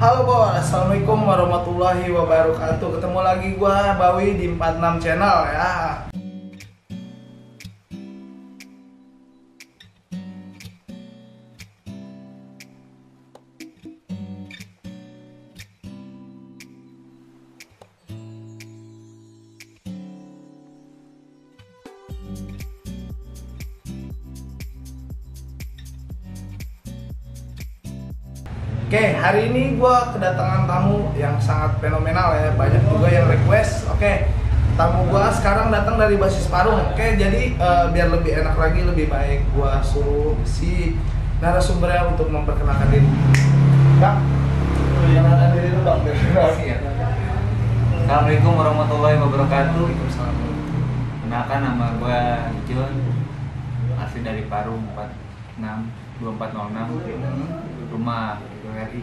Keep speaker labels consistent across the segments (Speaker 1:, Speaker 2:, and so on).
Speaker 1: Halo bos, assalamualaikum warahmatullahi wabarakatuh. Ketemu lagi gua Bawi di 46 channel ya. Oke, hari ini gue kedatangan tamu yang sangat fenomenal ya. Banyak juga yang request. Oke, tamu gue sekarang datang dari Basis Parung. Oke, jadi biar lebih enak lagi, lebih baik gue suruh si narasumbernya untuk memperkenalkan diri. Bang, perkenalkan diri lu bang.
Speaker 2: Assalamualaikum warahmatullahi wabarakatuh. Kenalkan, nama gue John, asli dari Parung 2406, rumah PWRI.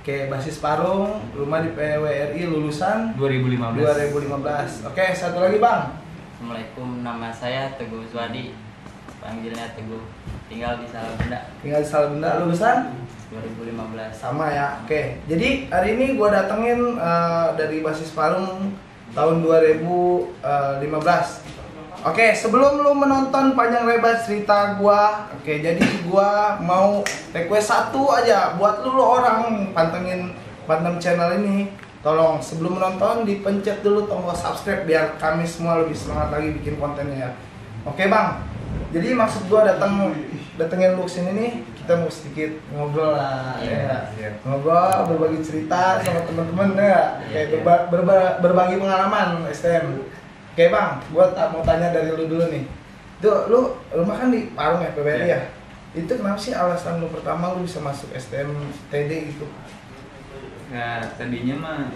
Speaker 1: Oke, Basis Parung, rumah di PWRI, lulusan
Speaker 2: 2015.
Speaker 1: Oke, satu lagi bang.
Speaker 3: Assalamualaikum, nama saya Teguh Swadi, panggilnya Teguh, tinggal di Salabenda.
Speaker 1: Tinggal di Salabenda, lulusan
Speaker 3: 2015.
Speaker 1: sama ya. Oke, jadi hari ini gue datengin dari Basis Parung tahun 2015. Oke, sebelum lu menonton panjang lebar cerita gua, oke, jadi gua mau request satu aja buat lu orang pantengin 46 channel ini. Tolong sebelum menonton dipencet dulu tombol subscribe biar kami semua lebih semangat lagi bikin kontennya ya. Oke, Bang. Jadi maksud gua datengin lu sini nih, kita mau sedikit ngobrol lah, ya. Ngobrol, berbagi cerita sama teman-teman ya. Kayak berbagi pengalaman STM. Oke bang, gua mau tanya dari lu dulu nih. Tuh, lu rumah kan di Parung ya, PWRI ya? Itu kenapa sih alasan lu pertama lu bisa masuk STM TD gitu?
Speaker 2: Nah, tadinya mah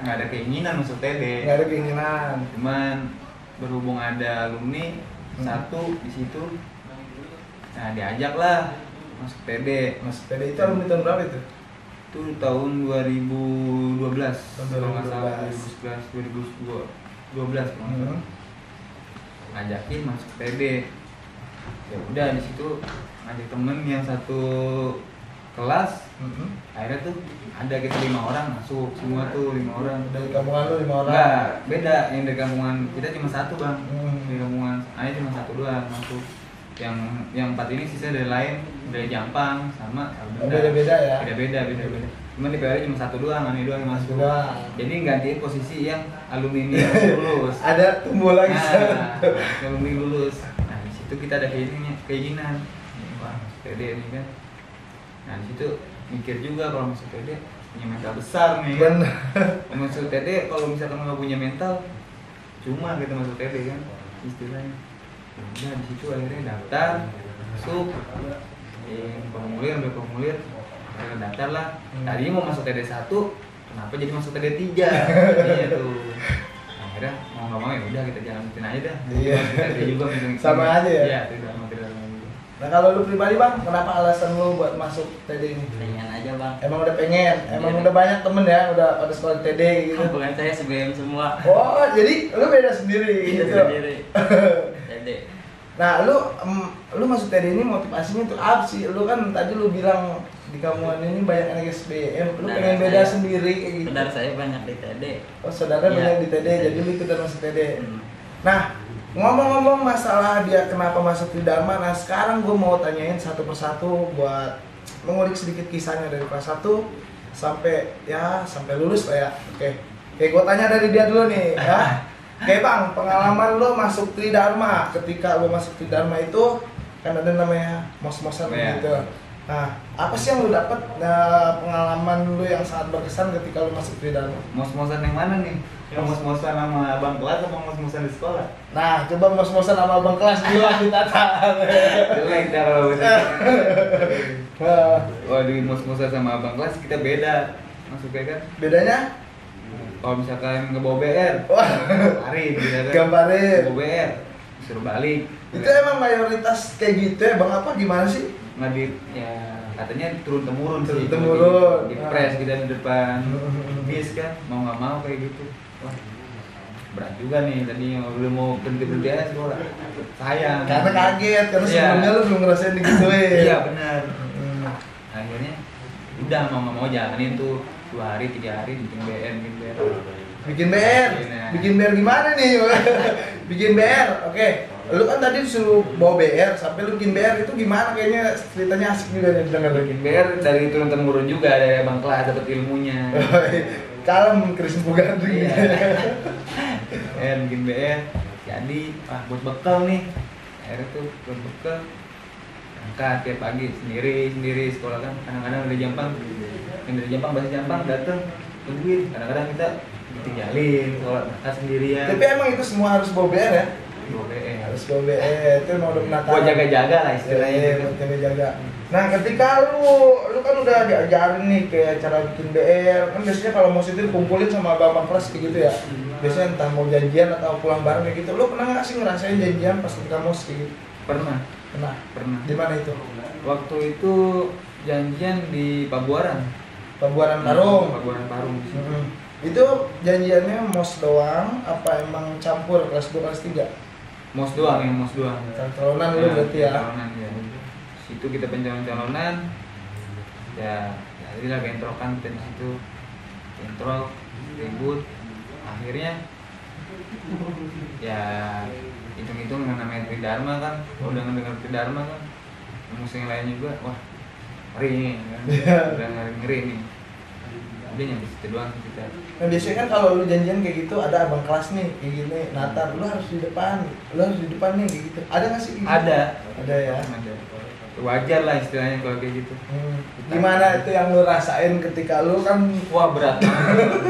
Speaker 2: nggak ada keinginan masuk TD.
Speaker 1: Nggak ada keinginan.
Speaker 2: Cuman berhubung ada alumni satu di situ, nah diajak lah masuk TD.
Speaker 1: Masuk TD itu alumni tahun berapa itu?
Speaker 2: Itu tahun 2012.
Speaker 1: Tahun
Speaker 2: Kalau nggak salah
Speaker 1: 2012.
Speaker 2: 2012 kalau nggak salah. Ngajakin masuk TD. Ya udah di situ ngajak temen yang satu kelas. Akhirnya tuh ada kita 5 orang masuk, semua tuh 5 orang.
Speaker 1: Dari kampungan lu 5 orang?
Speaker 2: Enggak, beda. Yang dari kampungan kita cuma satu bang. Dari kampungan saya cuma satu doang masuk. Yang 4 ini sisa dari lain, dari Jampang sama Salabenda.
Speaker 1: Beda-beda ya?
Speaker 2: Beda. Cuman di PWRI cuma satu doang, aneh doang yang masuk. Jadi gantiin posisi yang alumni ini lulus.
Speaker 1: Ada tumbuh lagi.
Speaker 2: Nah, alumni lulus. Nah di situ kita ada keinginan. Wah, TD ini kan. Nah di situ mikir juga kalau masuk TD punya mental besar nih kan. Kalau masuk TD kalau misalkan nggak punya mental, cuma kita masuk TD kan istilahnya. Udah di situ akhirnya daftar, masuk, ambil formulir, akhirnya daftar lah. Tadinya mau masuk TD 1, kenapa jadi masuk TD 3? Iya tuh. Akhirnya mau nggak mau ya udah kita jalanin aja dah.
Speaker 1: Iya.
Speaker 2: TD juga
Speaker 1: Sama aja ya?
Speaker 2: Iya, tidak mau tidak lagi.
Speaker 1: Nah kalau lu pribadi bang, kenapa alasan lu buat masuk TD ini?
Speaker 3: Pengen aja bang.
Speaker 1: Emang udah pengen? Emang
Speaker 3: Iya.
Speaker 1: udah banyak temen ya, udah pada sekolah TD gitu?
Speaker 3: Kampungan saya SBM semua.
Speaker 1: Oh, jadi lu beda sendiri gitu?
Speaker 3: Sendiri. TD.
Speaker 1: Nah, lu masuk TD ini motivasinya untuk apa sih? Lu kan tadi lu bilang di kampungan ini banyak anak SBM, lu
Speaker 3: Saudara
Speaker 1: pengen beda
Speaker 3: saya-
Speaker 1: sendiri kayak gitu.
Speaker 3: Saudara saya banyak di TD.
Speaker 1: Oh, saudara
Speaker 3: Iya.
Speaker 1: banyak di TD, jadi lu ikutan masuk TD.
Speaker 3: Hmm.
Speaker 1: Nah, ngomong-ngomong masalah dia kenapa masuk Tridharma, nah sekarang gue mau tanyain satu persatu buat mengulik sedikit kisahnya dari kelas 1 sampai lulus lah ya. Oke, gue tanya dari dia dulu nih ya. Oke bang, pengalaman lo masuk Tridharma, ketika lo masuk Tridharma itu kan ada namanya mos-mosan
Speaker 2: Iya.
Speaker 1: gitu. Nah, apa sih yang lo dapet pengalaman lo yang sangat berkesan ketika lo masuk Tridharma?
Speaker 2: Mos-mosan yang mana nih? Yang mos-mosan sama abang kelas atau mos-mosan di sekolah?
Speaker 1: Nah, coba mos-mosan sama abang kelas dulu lah ditata.
Speaker 2: Jelek dah kalau Wah di mos-mosan sama abang kelas kita beda masuknya kan.
Speaker 1: Bedanya?
Speaker 2: Kalau misalkan ngebawa BR,
Speaker 1: Wah.
Speaker 2: gamparin gitu kan.
Speaker 1: Gamparin.
Speaker 2: Ngebawa BR, disuruh balik.
Speaker 1: Itu emang mayoritas kayak gitu ya, bang apa gimana sih?
Speaker 2: Ngadit ya katanya turun temurun sih.
Speaker 1: Turun-temurun.
Speaker 2: Di press kita di depan bis kan, mau nggak mau kayak gitu. Wah, berat juga nih tadi belum mau berhenti aja sekolah. Sayang.
Speaker 1: Karena kaget, karena
Speaker 2: Iya.
Speaker 1: sebelumnya lu belum ngerasain digituin.
Speaker 2: Iya benar. Akhirnya udah mau nggak mau jalanin tuh 2 hari 3 hari bikin BR.
Speaker 1: Bikin BR. Bikin BR gimana nih? Bikin BR. Oke. Lu kan tadi disuruh bawa BR sampai lu bikin BR itu gimana, kayaknya ceritanya asik juga nih dengar lagi.
Speaker 2: Bikin BR dari turun temurun juga, dari abang kelas dapat ilmunya.
Speaker 1: Kalem Chris Pugandri.
Speaker 2: Iya. Bikin BR jadi buat bekal nih. Akhirnya tuh buat bekal angkat tiap pagi sendiri sekolah kan. Kadang-kadang dari Jampang, yang dari Jampang bahasa Jampang dateng tungguin. Kadang-kadang kita tinggalin sekolah sendirian.
Speaker 1: Tapi emang itu semua harus bawa BR ya?
Speaker 2: Bawa BR.
Speaker 1: Harus bawa BR, itu mau udah menata.
Speaker 2: Buat jaga-jaga lah istilahnya.
Speaker 1: Buat jaga-jaga. Nah ketika lu kan udah diajarin nih kayak cara bikin BR, kan biasanya kalau mos itu dikumpulin sama abang-abang kelas kayak gitu ya. Biasanya entah mau janjian atau pulang bareng kayak gitu. Lu pernah nggak sih ngerasain janjian pas ketika mos kayak gitu?
Speaker 2: Pernah.
Speaker 1: Di mana itu?
Speaker 2: Waktu itu janjian di Pabuaran.
Speaker 1: Pabuaran Parung.
Speaker 2: Pabuaran Parung.
Speaker 1: Itu janjiannya mos doang apa emang campur kelas 2 kelas 3?
Speaker 2: Mos doang.
Speaker 1: Calonan lu berarti ya.
Speaker 2: Calonan ya. Situ kita pencalonan. Ya, jadi lah bentrokan kita di situ. Bentrok, ribut. Akhirnya ya hitung-hitung dengan namanya Tridharma kan. Kalau udah dengar Tridharma kan, musuh yang lain juga, wah ngeri nih kan. Udah ngeri nih. Udah nyampe situ doang kita.
Speaker 1: Nah biasanya kan kalau lu janjian kayak gitu ada abang kelas nih kayak gini, Natar lu harus di depan nih kayak gitu. Ada nggak sih? Gitu? Ada ya.
Speaker 2: Ada. Wajar lah istilahnya kalau kayak gitu.
Speaker 1: Gimana itu yang lu rasain ketika lu kan
Speaker 2: wah berat banget.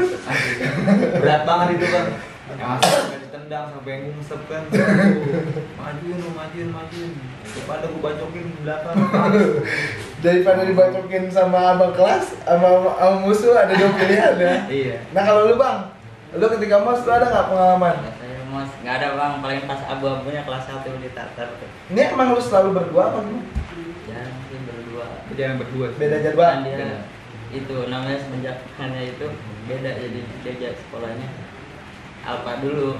Speaker 2: Berat banget itu kan. Yang sampai ditendang sampai ngungsep kan. Majuin. Daripada gua bacokin di belakang.
Speaker 1: Daripada dibacokin sama abang kelas sama musuh, ada 2 pilihan ya.
Speaker 2: Iya.
Speaker 1: Nah kalau lu Bang, lu ketika mos lu ada nggak pengalaman?
Speaker 3: Saya mos nggak ada bang, paling pas abu-abunya kelas 1 di Tatar tuh.
Speaker 1: Ini emang lu selalu berdua apa gimana?
Speaker 3: Jarang sih berdua.
Speaker 2: Jangan berdua.
Speaker 1: Beda jadwal.
Speaker 3: Kan dia itu namanya semenjak hanya itu beda, jadi dia sekolahnya Alfa dulu.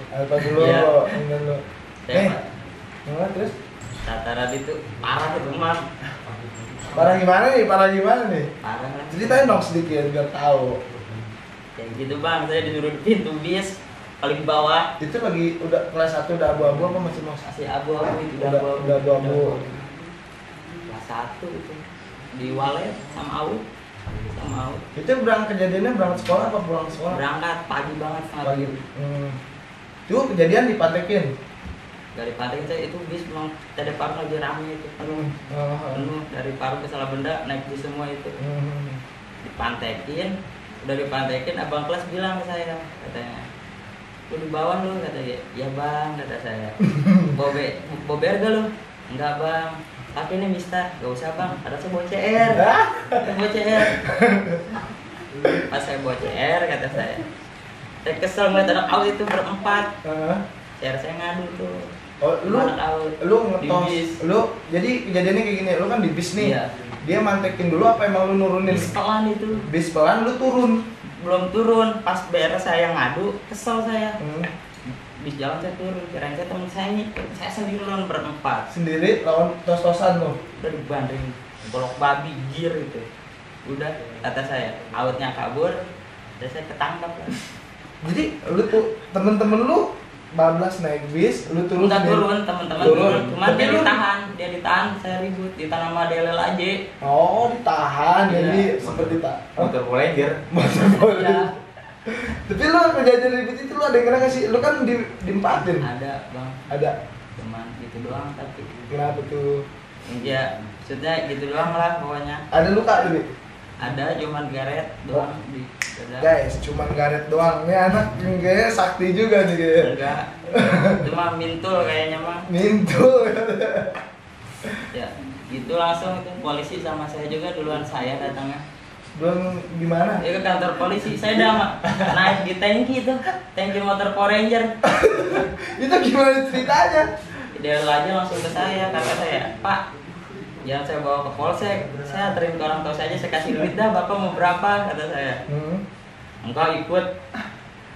Speaker 3: Iya.
Speaker 1: Enggak lu.
Speaker 3: Saya
Speaker 1: Terus?
Speaker 3: Tataran itu parah itu mam.
Speaker 1: Parah gimana nih?
Speaker 3: Parah lah.
Speaker 1: Ceritain dong sedikit biar tahu.
Speaker 3: Kayak gitu bang, saya disuruh di pintu bis paling bawah.
Speaker 1: Itu lagi udah kelas 1 udah abu-abu apa masih mos?
Speaker 3: Masih abu-abu itu
Speaker 1: Udah abu-abu.
Speaker 3: Kelas 1 itu di Walet sama Aut.
Speaker 1: Itu kejadiannya berangkat sekolah apa pulang sekolah?
Speaker 3: Berangkat pagi banget
Speaker 1: pagi. Itu kejadian dipatekin.
Speaker 3: Dari Pantai saya itu bis memang ada Parung lagi rame itu penuh dari Parung ke Salabenda naik bis semua itu dipantekin. Udah dipantekin abang kelas bilang ke saya katanya, lu di bawah lu, katanya. Ya bang, kata saya. Bober gak lu? Enggak bang, tapi ini mister. Gak usah bang, ada saya bawa CR. Bawa CR. Pas saya bawa CR kata saya kesel ngeliat anak awal itu berempat. CR saya ngadu tuh.
Speaker 1: Oh, lu ngetos, lu jadi kejadiannya kayak gini, lu kan di bis nih.
Speaker 3: Iya.
Speaker 1: Dia mantekin dulu apa emang lu nurunin?
Speaker 3: Bis pelan itu.
Speaker 1: Bis pelan lu turun.
Speaker 3: Belum turun, pas BR saya ngadu, kesel saya. Bis jalan saya turun, kirain saya temen saya nih, saya sendiri lawan berempat.
Speaker 1: Sendiri lawan tos-tosan tuh.
Speaker 3: Udah dibanding golok babi gir gitu. Udah kata saya, outnya kabur, dan saya ketangkap kan. Jadi
Speaker 1: lu tuh temen-temen lu bablas naik bis, lu turun.
Speaker 3: Enggak turun, teman-teman turun. Cuman dia ditahan, saya ribut, ditahan sama DLL aja.
Speaker 1: Oh, ditahan.
Speaker 3: Iya.
Speaker 1: Jadi seperti
Speaker 2: motor Voyager.
Speaker 1: Iya. Tapi lu kejadian ribut itu lu ada yang kena nggak sih? Lu kan diempatin.
Speaker 3: Ada bang.
Speaker 1: Ada.
Speaker 3: Cuman gitu doang tapi.
Speaker 1: Kenapa tuh?
Speaker 3: Ya, maksudnya gitu doang lah pokoknya.
Speaker 1: Ada luka tuh?
Speaker 3: Ada cuman garet doang di dada.
Speaker 1: Guys, cuman garet doang. Ini anak kayaknya sakti juga nih kayaknya.
Speaker 3: Enggak. Cuma mintul kayaknya mah.
Speaker 1: Mintul.
Speaker 3: Ya, gitu langsung itu polisi sama saya juga duluan saya datangnya.
Speaker 1: Belum gimana?
Speaker 3: Ya ke kantor polisi. Saya udah naik di tangki itu, tangki motor Power Ranger.
Speaker 1: Itu gimana ceritanya?
Speaker 3: Dia aja langsung ke saya, kata saya, Pak, jangan saya bawa ke polsek, saya anterin ke orang tua saja, saya kasih duit dah, bapak mau berapa, kata saya. Engkau ikut.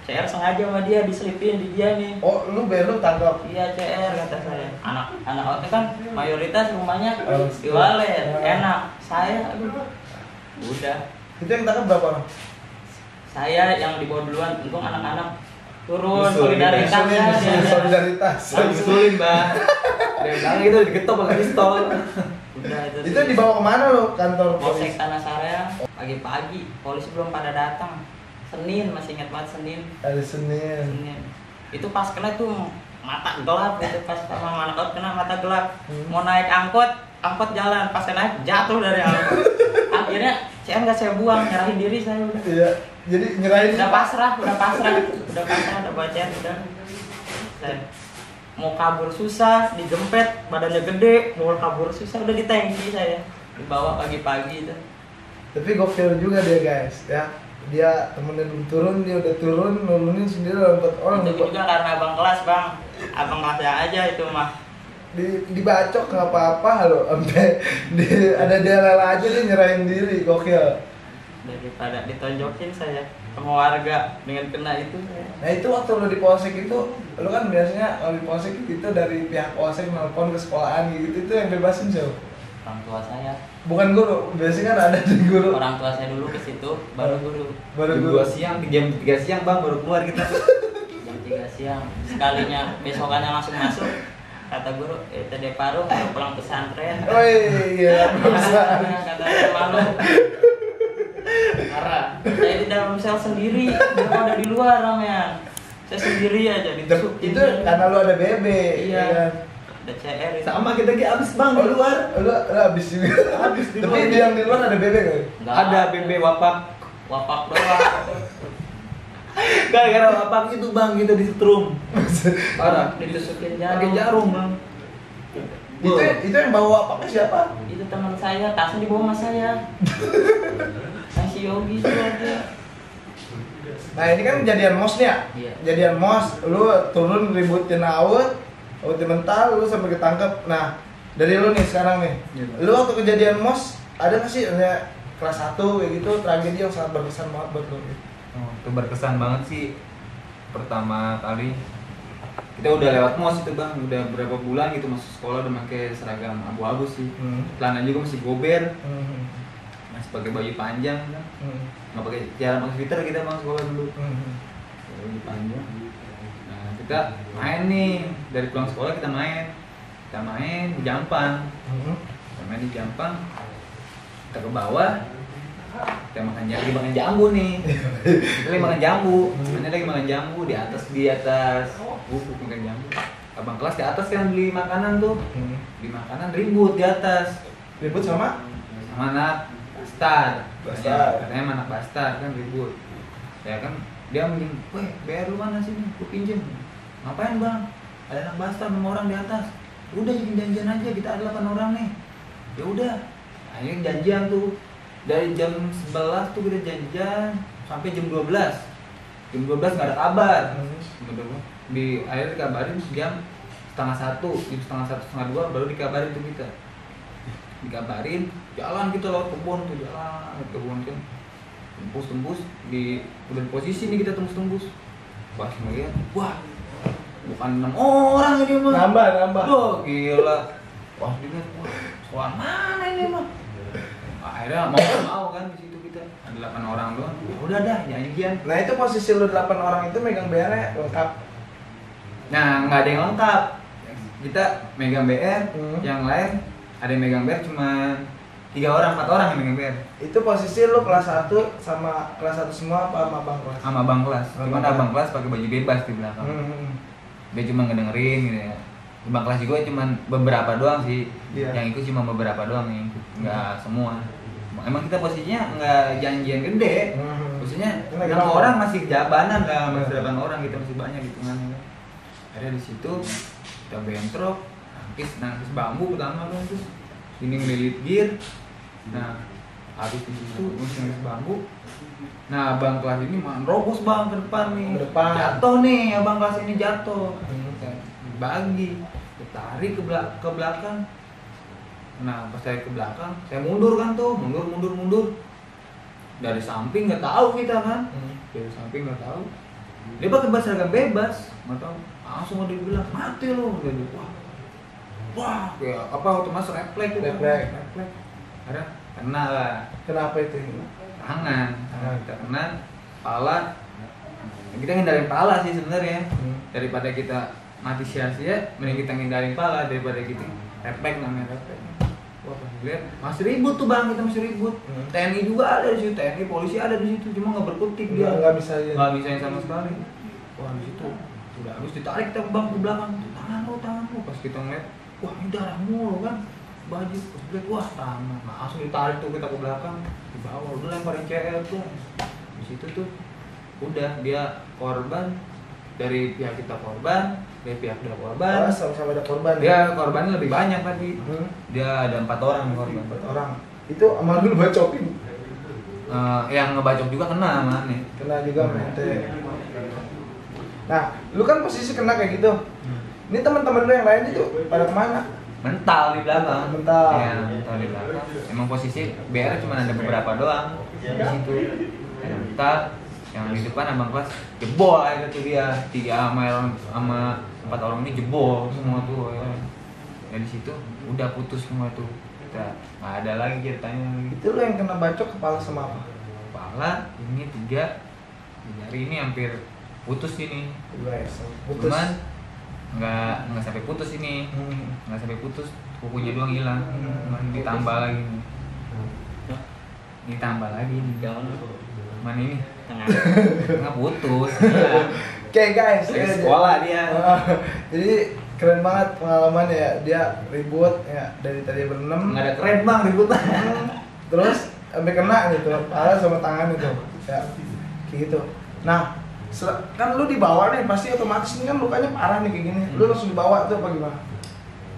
Speaker 3: CR sengaja sama dia diselipin di dia nih.
Speaker 1: Oh, lu belum tangkap?
Speaker 3: Iya CR, kata saya. Anak kan mayoritas rumahnya di Walet, enak. Saya, aduh, udah
Speaker 1: Itu yang tangkap berapa orang?
Speaker 3: Saya yang dibawa duluan, untung anak-anak turun
Speaker 2: Nyusul,
Speaker 3: solidaritas
Speaker 1: Nyusulin,
Speaker 3: ya.
Speaker 1: solidaritas.
Speaker 2: Nyusulin bang. Dari belakang itu digetok pakai pistol.
Speaker 3: Udah
Speaker 1: Itu dibawa kemana lo? Kantor
Speaker 3: Polsek
Speaker 1: polisi?
Speaker 3: Tanah Sareang. Pagi-pagi polisi belum pada datang. Senin, masih ingat banget Senin.
Speaker 1: Hari Senin.
Speaker 3: Senin. Itu pas kena tuh mata gelap gitu, pas sama anak kena mata gelap. Mau naik angkot jalan, pas saya naik jatuh dari angkot. Akhirnya saya nggak saya buang, nyerahin diri saya udah.
Speaker 1: Iya. Jadi nyerahin.
Speaker 3: Udah pasrah, udah baca udah. Saya mau kabur susah, digempet, badannya gede, mau kabur susah, udah di tangki saya. Dibawa pagi-pagi itu.
Speaker 1: Tapi gokil juga dia guys, ya. Dia temennya belum turun, dia udah turun, nurunin sendiri lompat orang.
Speaker 3: Itu juga karena abang kelas bang, abang kelasnya aja itu mah.
Speaker 1: Dibacok nggak apa-apa lo, sampai ada dia rela aja dia nyerahin diri, gokil.
Speaker 3: Daripada ditonjokin saya sama warga dengan kena itu saya.
Speaker 1: Nah itu waktu lo di polsek itu, lo kan biasanya kalau di polsek itu dari pihak polsek nelpon ke sekolahan gitu, itu yang bebasin siapa?
Speaker 3: Orang tua saya,
Speaker 1: Bukan guru, biasanya kan ada di guru.
Speaker 3: orang tua saya dulu ke situ, baru guru.
Speaker 1: Baru
Speaker 2: Jam
Speaker 1: guru.
Speaker 2: 2 siang, jam 3 siang bang baru keluar kita.
Speaker 3: Jam 3 siang, sekalinya besokannya langsung masuk. Kata guru, tadi Parung mau pulang pesantren.
Speaker 1: Oh iya, bisa.
Speaker 3: Kata saya malu. Karena saya di dalam sel sendiri, dia ada di luar ramean. Saya sendiri aja ditusukin.
Speaker 1: Itu karena lo ada BB.
Speaker 3: Iya.
Speaker 1: kan?
Speaker 3: Ada CR itu.
Speaker 2: Sama kita lagi abis bang di luar.
Speaker 1: Lo habis juga.
Speaker 2: Habis di
Speaker 1: Tapi
Speaker 2: luar.
Speaker 1: dia yang di luar ada BB kan?
Speaker 3: Nggak
Speaker 2: Ada BB wapak.
Speaker 3: wapak doang.
Speaker 2: Gara-gara wapak itu bang kita disetrum. Parah.
Speaker 3: Ditusukin
Speaker 2: Pakai jarum bang.
Speaker 1: Itu yang bawa apa siapa?
Speaker 3: Itu teman saya, tasnya dibawa sama saya. Si Yogi itu aja.
Speaker 1: Nah ini kan kejadian mos nih ya?
Speaker 3: Iya.
Speaker 1: Kejadian mos, lu turun ributin awet mental, lu sampai ketangkep. Nah dari lu nih sekarang nih,
Speaker 2: Iya.
Speaker 1: lu waktu kejadian mos ada nggak sih kayak kelas 1 kayak gitu tragedi yang sangat berkesan banget buat lu?
Speaker 2: Oh, itu berkesan banget sih. Pertama kali kita udah lewat mos itu bang, udah berapa bulan gitu masuk sekolah udah pakai seragam abu-abu sih. Celana juga masih gober, masih pakai baju panjang kan. Nggak pakai jarang pakai sweater kita bang sekolah dulu. Pakai baju panjang. Nah kita main nih dari pulang sekolah kita main di Jampang. Kita main di Jampang. Kita ke bawah. Kita lagi makan jambu nih. Kita lagi makan jambu. Mana lagi makan jambu di atas bubuk makan jambu. Abang kelas di atas kan beli makanan tuh. Beli makanan ribut di atas.
Speaker 1: Ribut sama?
Speaker 2: Sama anak Bastar.
Speaker 1: Bastar.
Speaker 2: Katanya anak Bastar kan ribut. Ya kan dia minjem, "Weh, bayar lu mana sini? Gua pinjem." "Ngapain, Bang? Ada anak Bastar 6 orang di atas." "Udah bikin janjian aja, kita ada 8 orang nih." Ya udah. Akhirnya janjian tuh. Dari jam 11 tuh kita janjian sampai jam 12. Jam 12 nggak ada kabar. Di akhirnya dikabarin jam setengah 1, jam setengah 1, setengah 2 baru dikabarin tuh kita. Dikabarin jalan kita lewat kebun tuh, jalan lewat kebun kan. Tembus udah di posisi nih kita tembus. Pas ngeliat, wah bukan 6 orang ini mah.
Speaker 1: Nambah.
Speaker 2: Wah gila. Wah dilihat, wah soal mana ini mah. Akhirnya mau kan di situ kita ada 8 orang doang. Ya udah dah janjian.
Speaker 1: Nah itu posisi lu 8 orang itu megang BR lengkap.
Speaker 2: Nah nggak ada yang lengkap. Kita megang BR, yang lain ada yang megang BR cuma 3 orang, 4 orang yang megang BR.
Speaker 1: Itu posisi lu kelas 1 sama kelas 1 semua apa sama bang kelas?
Speaker 2: Sama abang kelas. Cuman abang kelas pakai baju bebas di belakang. Dia cuma ngedengerin gitu ya. Abang kelas juga cuma beberapa doang sih.
Speaker 1: Iya.
Speaker 2: Yang ikut cuma beberapa doang yang ikut, nggak semua. Emang kita posisinya nggak janjian gede. Posisinya 6 orang masih jabanan lah, masih 8 orang kita masih banyak hitungannya. Akhirnya di situ kita bentrok, nangkis bambu pertama dong tuh. Ini ngelilit gear. Nah, habis di situ nangkis bambu. Nah, abang kelas ini robos bang ke depan nih.
Speaker 1: Ke depan.
Speaker 2: Jatuh nih, abang kelas ini jatuh. Bagi, tarik ke belakang. Nah, pas saya ke belakang, saya mundur kan tuh, mundur. Dari samping nggak tahu kita kan. Dari samping nggak tahu. Dia pakai seragam bebas, nggak tahu. Langsung dia bilang mati lo. Dia bilang, wah, kayak apa otomatis refleks tuh.
Speaker 1: Refleks.
Speaker 2: Karena kena lah.
Speaker 1: Kenapa itu?
Speaker 2: tangan. Kita kena pala. Kita hindarin pala sih sebenarnya. Daripada kita mati sia-sia, mending kita hindarin pala daripada kita refleks namanya refleks. Wah, pas lihat masih ribut tuh bang, kita masih ribut. TNI juga ada di situ, TNI polisi ada di situ, cuma nggak berkutik dia.
Speaker 1: Nggak bisa ya.
Speaker 2: Nggak bisa sama sekali. Wah di situ udah habis ditarik kita bang ke belakang, tangan lo. Pas kita ngeliat, wah ini darah mulu kan, baju. Pas lihat, wah tangan, langsung ditarik tuh kita ke belakang, dibawa, udah lemparin CL tuh. Di situ tuh udah dia korban dari pihak kita korban, dari pihak dia korban.
Speaker 1: Oh, sama-sama ada korban.
Speaker 2: Dia korbannya lebih banyak tadi. Dia ada 4 orang korban.
Speaker 1: 4 orang. Itu sama dulu bacokin.
Speaker 2: Yang ngebacok juga kena sama nih.
Speaker 1: Kena juga mente. Nah, lu kan posisi kena kayak gitu. Ini teman-teman lu yang lain itu pada kemana?
Speaker 2: Mental di belakang.
Speaker 1: Mental.
Speaker 2: Iya, mental di belakang. Emang posisi BR cuma ada beberapa doang di situ. Ada mental. Yang di depan abang kelas jebol aja tuh dia 3 sama 4 orang ini jebol semua tuh ya di situ udah putus semua tuh kita nggak ada lagi ceritanya.
Speaker 1: Itu lo yang kena bacok kepala sama apa?
Speaker 2: Kepala ini 3 jari ini hampir putus ini.
Speaker 1: Putus.
Speaker 2: Cuman nggak sampai putus ini, nggak sampai putus, kukunya doang hilang. Ditambah lagi nih. Ditambah lagi nih. Mana ini? Tengah putus. Ya.
Speaker 1: Oke guys,
Speaker 2: Sekolah dia.
Speaker 1: Jadi keren banget pengalaman ya, dia ribut ya dari tadi berenam.
Speaker 2: Nggak ada keren bang ribut.
Speaker 1: Terus sampai kena gitu, kepala sama tangan itu, ya kayak gitu. Nah, kan lu dibawa nih, pasti otomatis ini kan lukanya parah nih kayak gini. Lu langsung dibawa tuh apa gimana?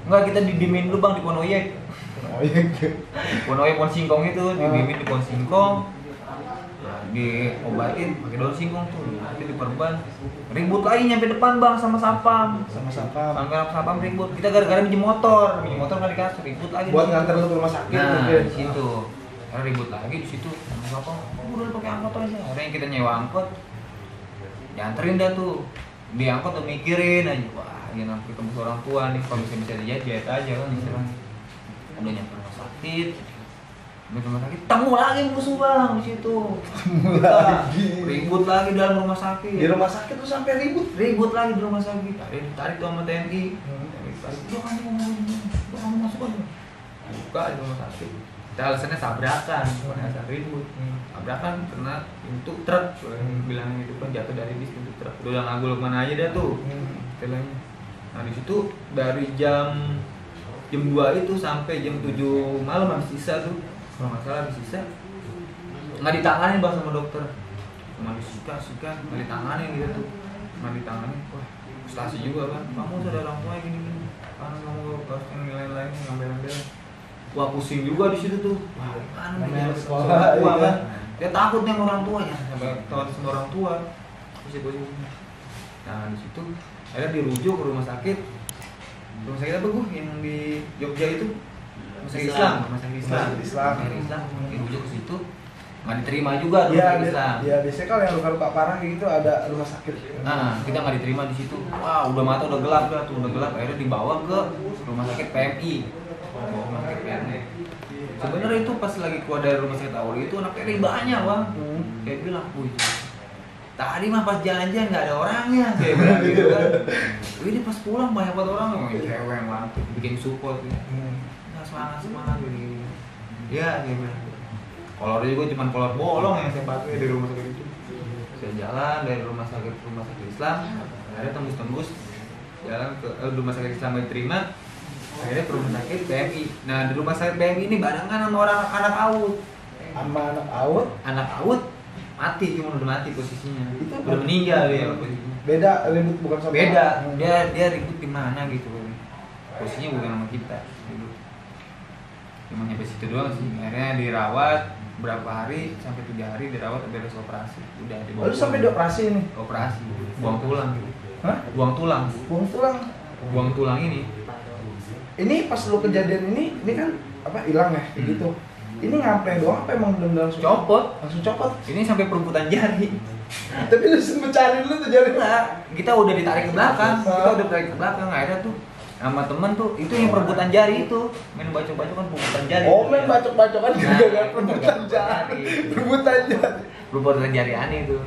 Speaker 2: Enggak, kita didimin dulu bang di Ponoyek.
Speaker 1: Oh iya.
Speaker 2: Ponoyek Pon Singkong itu didimin di Pon Singkong. Diobatin pakai daun singkong tuh, nanti diperban. Ribut lagi nyampe depan bang sama sapam.
Speaker 1: Sama
Speaker 2: Sapam ribut. Kita gara-gara minjem motor nggak dikasih, ribut lagi.
Speaker 1: Buat nganter lu ke rumah sakit.
Speaker 2: Nah,
Speaker 1: mungkin.
Speaker 2: di situ. Karena ribut lagi di situ. Sama sapam, udah pakai angkot aja. Akhirnya kita nyewa angkot. Dianterin dah tuh. Di angkot tuh mikirin aja. Wah, ya nanti ketemu orang tua nih, kalau bisa dijahit aja kan istilahnya. Udah nyampe rumah sakit. Rumah sakit, temu lagi musuh bang di situ. Ribut lagi dalam rumah sakit.
Speaker 1: Di rumah sakit tuh sampai
Speaker 2: Ribut lagi di rumah sakit. Ditarik tuh sama TNI. Tarik, kamu masuk aja. Buka di rumah sakit. Kita alasannya tabrakan, bukan alasan ribut. Tabrakan karena pintu truk. Bilangnya itu kan jatuh dari bis pintu truk. Udah ngagul kemana aja dah tuh. Istilahnya. Nah di situ dari jam 2 itu sampai jam 7 malam masih sisa tuh. Kalau nggak salah disisa nggak ditangani bang sama dokter, cuma disika nggak ditangani gitu tuh, nggak ditangani. Wah frustasi juga kan, kamu sudah orang tua gini kan kamu harus nilai ngambil. Wah pusing juga di situ tuh. Wah kan
Speaker 1: namanya
Speaker 2: dia
Speaker 1: sekolah
Speaker 2: tua
Speaker 1: iya.
Speaker 2: kan, dia takut nih sama orang tuanya sampai tahu sama orang tua. Nah di situ akhirnya dirujuk ke rumah sakit apa gue yang di Jogja itu. Islam. Dirujuk ke situ, nggak diterima juga tuh Islam.
Speaker 1: Iya, biasanya kalau yang luka-luka parah gitu ada rumah sakit.
Speaker 2: Nah, kita nggak diterima di situ. Wah, udah mata udah gelap dah tuh, udah gelap. Akhirnya dibawa ke rumah sakit PMI. Rumah sakit PMI. Sebenarnya itu pas lagi keluar dari rumah sakit awal itu anak PMI banyak bang. Kayak bilang, wih, tadi mah pas jalan-jalan nggak ada orangnya, kayak bilang gitu kan. Ini pas pulang banyak banget orang, cewek yang mantep, bikin support. Semangat gini. Ya, dia bilang. Kolor juga cuma kolor bolong yang saya pakai di rumah sakit itu. Saya jalan dari rumah sakit Islam, akhirnya tembus jalan ke rumah sakit Islam diterima, akhirnya ke rumah sakit BMI. Nah di rumah sakit BMI ini barengan sama orang anak AUD.
Speaker 1: Sama anak AUD?
Speaker 2: Anak AUD mati, cuma udah mati posisinya. Itu udah meninggal dia posisinya.
Speaker 1: Beda ribut bukan sama.
Speaker 2: Beda. Dia ribut di mana gitu. Posisinya bukan sama kita. Gitu. Cuma nyampe situ doang sih. Akhirnya dirawat berapa hari, sampai 3 hari dirawat, beres operasi. Udah dibawa.
Speaker 1: Lalu sampai dioperasi nih?
Speaker 2: Operasi, buang tulang gitu.
Speaker 1: Hah?
Speaker 2: Buang tulang. Buang tulang ini.
Speaker 1: Ini pas lu kejadian ini kan apa hilang ya kayak gitu. Ini ngapain doang apa emang benar-benar langsung
Speaker 2: copot?
Speaker 1: Langsung copot.
Speaker 2: Ini sampai perumputan jari.
Speaker 1: Tapi lu sempet cari dulu tuh jari.
Speaker 2: Nah, kita udah ditarik ke belakang. Akhirnya tuh sama temen tuh itu yang perebutan jari itu, main bacok-bacok kan perebutan jari.
Speaker 1: Oh, main bacok-bacokan juga kan
Speaker 2: Nah,
Speaker 1: rebutan jari. Rebutan jari.
Speaker 2: Perebutan jari aneh itu.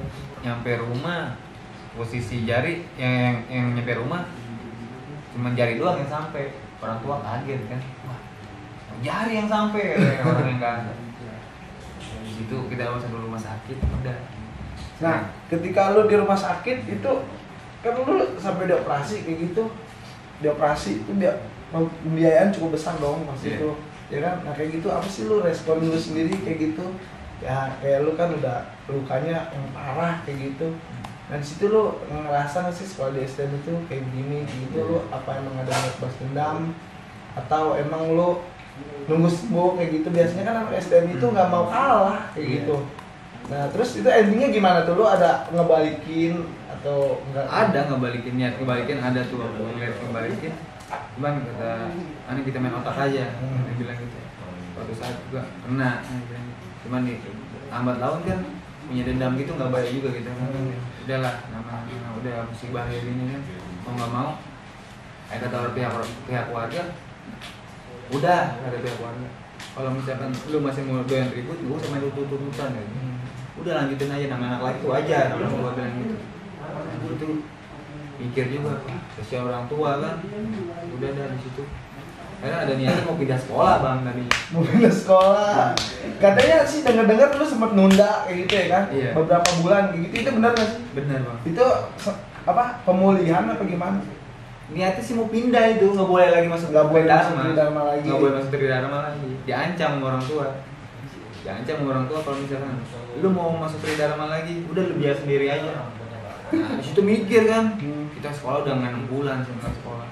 Speaker 2: Nyampe rumah posisi jari yang nyampe rumah cuma jari doang yang sampai. Orang tua kaget kan. Wah, jari yang sampai orang yang enggak ada. Itu kita masuk ke rumah sakit udah.
Speaker 1: Nah, ketika lu di rumah sakit itu kan lu sampai dioperasi kayak gitu. Dioperasi itu dia pembiayaan cukup besar dong pasti itu. Ya kan? Nah, kayak gitu apa sih lu respon lu sendiri kayak gitu? Ya kayak lu kan udah lukanya yang parah kayak gitu. Nah, di situ lu ngerasa nggak sih sekolah di STM itu kayak gini gitu, lu apa emang ada niat balas dendam atau emang lu nunggu sembuh kayak gitu? Biasanya kan anak STM itu nggak mau kalah kayak gitu. Nah, terus itu endingnya gimana tuh? Lu ada ngebalikin atau enggak?
Speaker 2: Ada ngebalikin, niat ngebalikin ada tuh, aku ngeliat ngebalikin. Cuman kata, "Ani kita main otak aja." Dia bilang gitu. Suatu saat juga kena. Cuman nih lambat laun kan punya dendam gitu nggak baik juga gitu kan. Udahlah, namanya udah musibah kayak gini kan. Mau nggak mau, kata pihak keluarga, udah kata pihak keluarga. Kalau misalkan lu masih mau doyan ribut, gua usah main tutut-tututan gitu. Udah lanjutin aja, namanya anak laki itu wajar kalau gua bilang gitu. Itu mikir juga, kasihan orang tua kan. Udah dari situ. Karena ada niatnya mau pindah sekolah bang tadi.
Speaker 1: Mau pindah sekolah. Katanya sih dengar-dengar lu sempat nunda kayak gitu ya kan?
Speaker 2: Iya.
Speaker 1: Beberapa bulan kayak gitu. Itu benar nggak sih?
Speaker 2: Bener bang.
Speaker 1: Itu apa? Pemulihan apa gimana?
Speaker 2: Niatnya sih mau pindah itu, nggak boleh lagi masuk
Speaker 1: Nggak boleh masuk
Speaker 2: Tridharma.
Speaker 1: Tridharma lagi.
Speaker 2: Nggak boleh masuk Tridharma lagi. Diancam sama orang tua. Diancam sama orang tua kalau misalkan lu mau masuk Tridharma lagi, udah lu biar sendiri aja. Nah, di situ mikir kan, kita sekolah udah 6 bulan sama sekolah.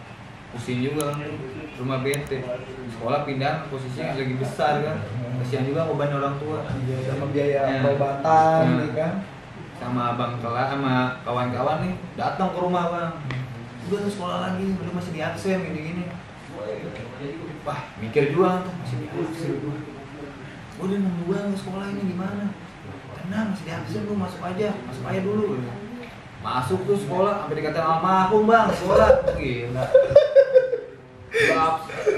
Speaker 2: Pusing juga kan, rumah bete. Sekolah pindah posisinya lagi besar kan. Kasihan juga beban orang tua.
Speaker 1: Sama biaya
Speaker 2: Ya.
Speaker 1: pengobatan
Speaker 2: Ya.
Speaker 1: nih kan?
Speaker 2: Sama abang kelas sama kawan-kawan nih datang ke rumah bang. Udah lu sekolah lagi, lu masih di absen gini-gini. Wah, mikir juga tuh masih di absen. Udah 6 bulan lu sekolah ini gimana? Tenang, masih di absen lu masuk aja dulu. Masuk tuh sekolah, sampai dikatain almarhum bang, sekolah. Gila.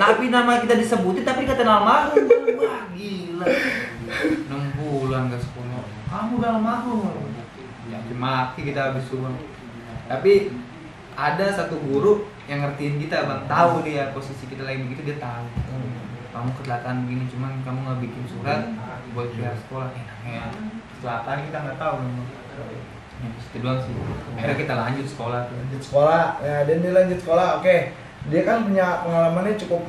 Speaker 2: Tapi nama kita disebutin, tapi dikatain almarhum bang. Wah gila. 6 bulan gak sekolah. Kamu udah almarhum. Ya maki kita habis tuh bang. Tapi ada satu guru yang ngertiin kita bang, tahu dia posisi kita lagi begitu, dia tahu. Kamu kecelakaan begini, cuman kamu nggak bikin surat buat pihak sekolah. Enaknya kecelakaan kita nggak tahu bang. Ya, itu doang sih. Akhirnya kita lanjut sekolah tuh.
Speaker 1: Lanjut sekolah. Ya, dan dia lanjut sekolah. Oke. Dia kan punya pengalamannya cukup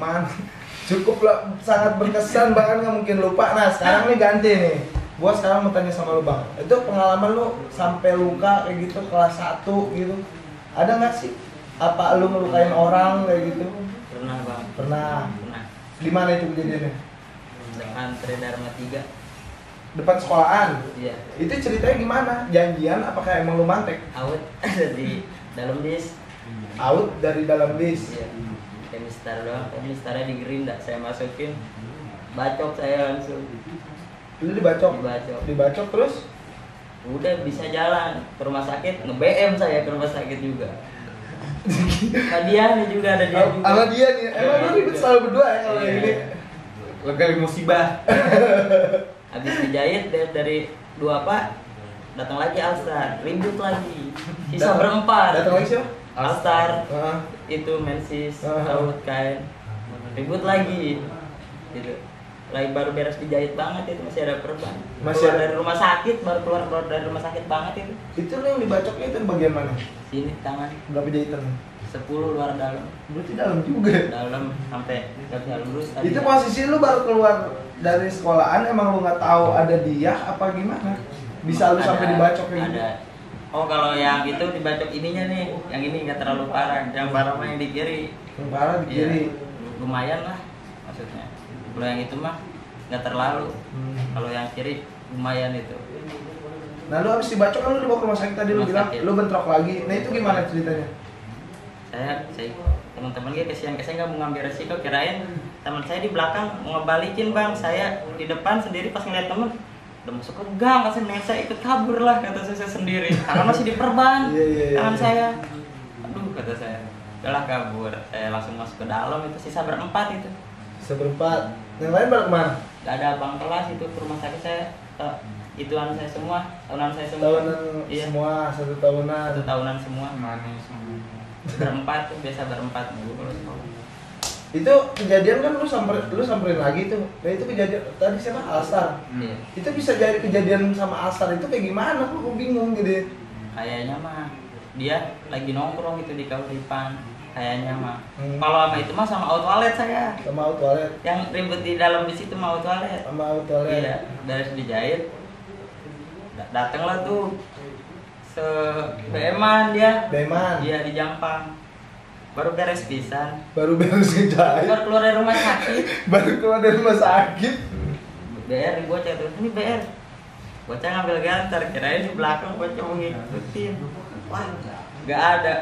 Speaker 1: cukup lah, sangat berkesan, bahkan nggak mungkin lupa. Nah, sekarang nih ganti nih. Gua sekarang mau tanya sama lu bang. Itu pengalaman lu sampai luka kayak gitu kelas 1 gitu. Ada nggak sih? Apa lu ngelukain orang kayak gitu?
Speaker 3: Pernah bang.
Speaker 1: Pernah.
Speaker 3: Pernah.
Speaker 1: Di mana itu kejadiannya?
Speaker 3: Dengan Tridharma 3.
Speaker 1: Depan sekolahan.
Speaker 3: Iya.
Speaker 1: Itu ceritanya gimana? Janjian? Apakah emang lu mantek?
Speaker 3: Out ada di dalam bis.
Speaker 1: Out dari dalam bis.
Speaker 3: Iya. Kayak mistar doang. Kayak mistarnya di gerinda. Saya masukin. Bacok saya langsung.
Speaker 1: Lu dibacok. Dibacok terus?
Speaker 3: Udah bisa jalan ke rumah sakit. Nge-BM saya ke rumah sakit juga. Sama dia nih juga ada dia juga.
Speaker 1: Sama dia nih. Emang lu ribet selalu berdua ya kalau
Speaker 3: Iya.
Speaker 1: ini?
Speaker 2: Lega musibah.
Speaker 3: Habis dijahit dari 2 pak datang lagi Alstar, ribut lagi. Sisa berempat.
Speaker 1: Datang lagi siapa?
Speaker 3: Alstar.
Speaker 1: Heeh.
Speaker 3: Itu mensis,
Speaker 1: Ah.
Speaker 3: raut kain. Ribut lagi. Gitu. Lagi baru beres dijahit banget itu, masih ada perban.
Speaker 1: Masih
Speaker 3: Keluar
Speaker 1: ada?
Speaker 3: dari rumah sakit, baru keluar dari rumah sakit banget itu.
Speaker 1: Itu lu yang dibacoknya itu bagian mana?
Speaker 3: Sini tangan
Speaker 1: Berapa jahitan?
Speaker 3: 10 luar dalam.
Speaker 1: Berarti dalam juga.
Speaker 3: Dalam sampai nggak bisa lurus.
Speaker 1: Itu posisi lu baru keluar dari sekolahan, emang lu nggak tahu ada dia apa gimana? Bisa lu sampai dibacok kayak gitu?
Speaker 3: Ada. Oh kalau yang itu dibacok ininya nih, yang ini nggak terlalu parah. Yang parah mah yang di kiri.
Speaker 1: Yang parah di kiri.
Speaker 3: Iya, lumayan lah maksudnya. Kalau yang itu mah nggak terlalu. Kalau yang kiri lumayan itu.
Speaker 1: Nah lu habis dibacok kan lu dibawa ke rumah sakit tadi, lu
Speaker 3: Rumah
Speaker 1: bilang
Speaker 3: sakit.
Speaker 1: lu bentrok lagi. Nah itu gimana ceritanya?
Speaker 3: Saya teman-teman gue kesian, saya nggak mau ngambil resiko, kirain teman saya di belakang mau ngebalikin bang, saya di depan sendiri pas ngeliat temen udah masuk ke gang, saya ikut kabur lah kata saya sendiri, tangan masih diperban,
Speaker 1: Iya.
Speaker 3: tangan saya, aduh kata saya, udahlah kabur. Saya langsung masuk ke dalam, itu sisa berempat itu.
Speaker 1: Seberempat. Yang lain pada kemana?
Speaker 3: Gak ada abang kelas itu ke rumah sakit saya. Ituan saya semua, tahunan saya semua.
Speaker 1: Tahunan
Speaker 3: Iya.
Speaker 1: semua, 1 tahunan.
Speaker 3: 1 tahunan semua.
Speaker 2: Manis semua.
Speaker 3: Berempat tuh, biasa berempat dulu kalau sekolah.
Speaker 1: Itu kejadian kan lu samperin lagi tuh. Nah itu kejadian tadi siapa? Alstar.
Speaker 3: Iya.
Speaker 1: Itu bisa jadi kejadian sama Alstar itu kayak gimana? Aku bingung gitu.
Speaker 3: Kayaknya mah dia lagi nongkrong itu di Kauripan. Kayaknya mah.
Speaker 1: Hmm.
Speaker 3: Kalau sama itu mah sama auto toilet saya.
Speaker 1: Sama out toilet.
Speaker 3: Yang ribut di dalam bis itu mau auto toilet.
Speaker 1: Sama out toilet.
Speaker 3: Iya, dari dijahit. Datanglah tuh se BM-an dia.
Speaker 1: Beman.
Speaker 3: Dia di Jampang. Baru beres pisan.
Speaker 1: Baru beres ngejahit.
Speaker 3: Baru keluar dari rumah sakit.
Speaker 1: Baru keluar dari rumah sakit.
Speaker 3: BR nih bocah tuh. Ini BR. Bocah ngambil gantar, kirain di belakang bocah mau ngikutin. Wah, nggak ada.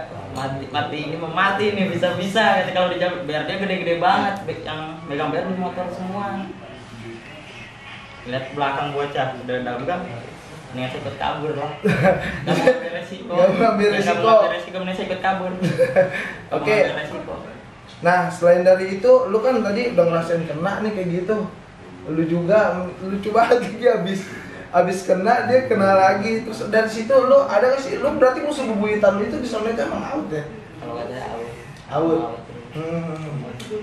Speaker 3: Mati ini memati nih bisa-bisa. Kalau di BR dia gede-gede banget. Yang megang BR di motor semua. Lihat belakang bocah udah dalam kan. Nih saya ikut kabur lah. Gak mau ambil resiko.
Speaker 1: Gak mau ambil resiko.
Speaker 3: Gak mau ambil resiko, mending saya ikut kabur.
Speaker 1: Oke. Nah selain dari itu, lu kan tadi udah ngerasain kena nih kayak gitu. Lu juga, lucu banget lagi abis kena dia kena lagi. Terus dari situ lu ada nggak sih? Lu berarti musuh bebuyutan lu itu di sana itu emang out ya?
Speaker 3: Kalau kata
Speaker 1: Out.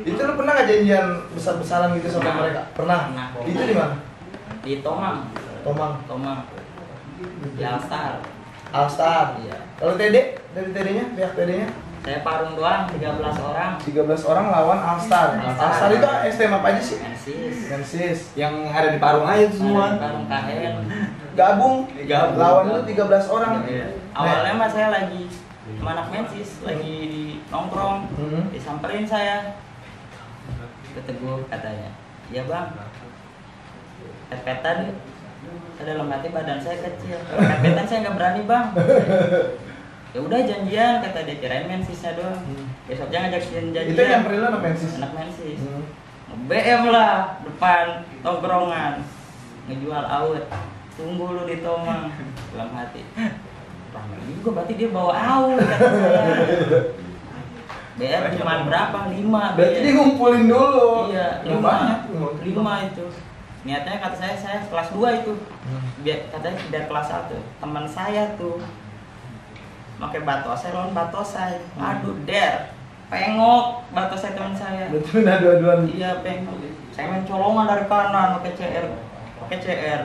Speaker 1: Itu lu pernah nggak janjian besar-besaran gitu sama
Speaker 3: Pernah.
Speaker 1: mereka? Pernah.
Speaker 3: Pernah.
Speaker 1: Itu di mana?
Speaker 3: Di Tomang.
Speaker 1: Tomang.
Speaker 3: Di Alstar.
Speaker 1: Alstar.
Speaker 3: Iya.
Speaker 1: Kalau TD, dari TD-nya, pihak TD-nya?
Speaker 3: Saya parung doang, 13 orang.
Speaker 1: 13 orang lawan Alstar.
Speaker 3: Alstar.
Speaker 1: Alstar itu STM apa aja sih?
Speaker 3: Mensis.
Speaker 1: Mensis.
Speaker 2: Yang ada di Parung aja tuh semua.
Speaker 3: Parung KN.
Speaker 1: Gabung.
Speaker 2: Gabung.
Speaker 1: Lawan lu 13 orang.
Speaker 2: Iya.
Speaker 3: Awalnya mah saya lagi sama anak Mensis, lagi di nongkrong. Disamperin saya. Keteguh katanya. Iya bang. Pepetan. Dalam hati badan saya kecil. Pepetan saya nggak berani bang. Ya udah janjian kata dia, kirain Mensisnya doang. Besoknya ngajakin janjian.
Speaker 1: Itu yang perlu anak Mensis.
Speaker 3: Anak Mensis. BM lah depan tongkrongan ngejual awet. Tunggu lu di Tomang. Dalam hati. Rame juga berarti dia bawa awet kata saya. BR cuma berapa? 5.
Speaker 1: Berarti dia ngumpulin dulu.
Speaker 3: Iya,
Speaker 1: Yang
Speaker 3: 5.
Speaker 1: banyak.
Speaker 3: 5 itu. Niatnya kata saya kelas 2 itu. Katanya biar kelas 1. Teman saya tuh pakai batosai lawan batosai. Aduh, pengok batosai teman saya.
Speaker 1: Berarti udah dua-duaan.
Speaker 3: Iya, pengok. Saya main colongan dari kanan pakai CR,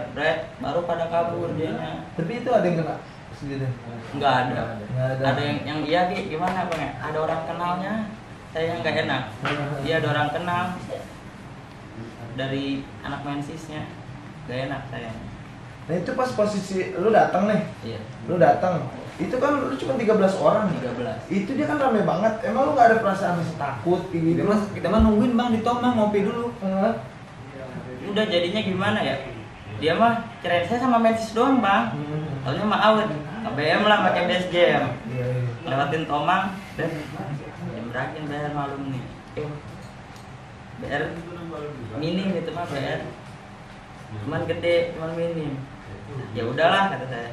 Speaker 3: baru pada kabur dianya.
Speaker 1: Tapi itu ada yang kena sendiri.
Speaker 3: Enggak ada.
Speaker 1: Nggak ada.
Speaker 3: Ada yang iya Ki, gimana Bang? Ada orang kenalnya. Saya enggak enak. Iya, ada orang kenal. Dari anak Mensisnya. Gak enak saya.
Speaker 1: Nah itu pas posisi lu datang nih.
Speaker 3: Iya.
Speaker 1: Lu datang. Itu kan lu cuma 13 orang.
Speaker 3: 13.
Speaker 1: Itu dia kan rame banget. Emang lu gak ada perasaan rasa takut kayak gitu?
Speaker 2: Kita mah nungguin bang di Tomang ngopi dulu.
Speaker 3: Udah jadinya gimana ya? Dia mah kirain saya sama Mensis doang bang. Taunya mah awet. KBM lah pakai base jam.
Speaker 1: Iya.
Speaker 3: Lewatin Tomang. Dan jam berapa bayar malum nih? BR minim itu mah BR. Cuman gede, cuman minim. Ya udahlah kata saya.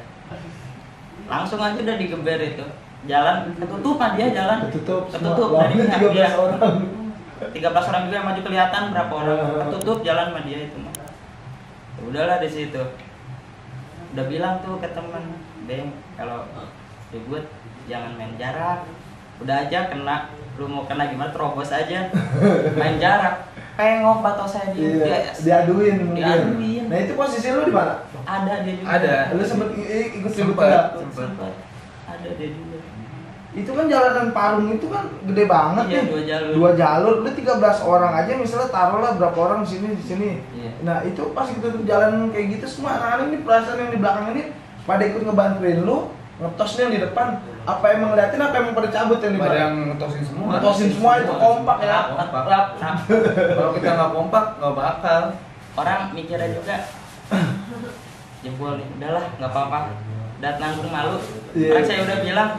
Speaker 3: Langsung aja udah digeber itu. Jalan ketutupan dia jalan.
Speaker 1: Ketutup
Speaker 3: dari
Speaker 1: lawannya 13 orang.
Speaker 3: 13 orang juga yang maju kelihatan berapa orang. Ketutup jalan sama dia itu mah. Ya udahlah di situ. Udah bilang tuh ke teman, "Beng, kalau ribut jangan main jarak. Udah aja kena, lu mau kena gimana terobos aja. Main jarak." Pengok batos saya di
Speaker 1: Iya, diaduin mungkin.
Speaker 3: Diaduin.
Speaker 1: Nah itu posisi lu di mana?
Speaker 3: Ada dia juga.
Speaker 2: Ada.
Speaker 1: Lu sempet ikut ribut
Speaker 2: Sempet.
Speaker 1: nggak?
Speaker 3: Sempat. Ada dia juga.
Speaker 1: Itu kan jalanan Parung itu kan gede banget
Speaker 3: Iya,
Speaker 1: ya.
Speaker 3: 2 jalur.
Speaker 1: 2 jalur, lu 13 orang aja misalnya taruhlah berapa orang di sini di sini.
Speaker 3: Iya.
Speaker 1: Nah, itu pas gitu tuh jalan kayak gitu semua anak-anak ini perasaan yang di belakang ini pada ikut ngebantuin lu, ngetosnya yang di depan. Apa emang ngeliatin apa emang pada cabut yang di
Speaker 2: Pada
Speaker 1: belakang?
Speaker 2: yang ngetosin semua.
Speaker 1: Ngetosin semua itu kompak ya.
Speaker 2: Kompak. Kalau kita nggak kompak nggak bakal.
Speaker 3: Orang mikirnya juga jebol nih, udahlah nggak apa-apa. Dan nanggung malu.
Speaker 1: Iya.
Speaker 3: Karena saya udah bilang,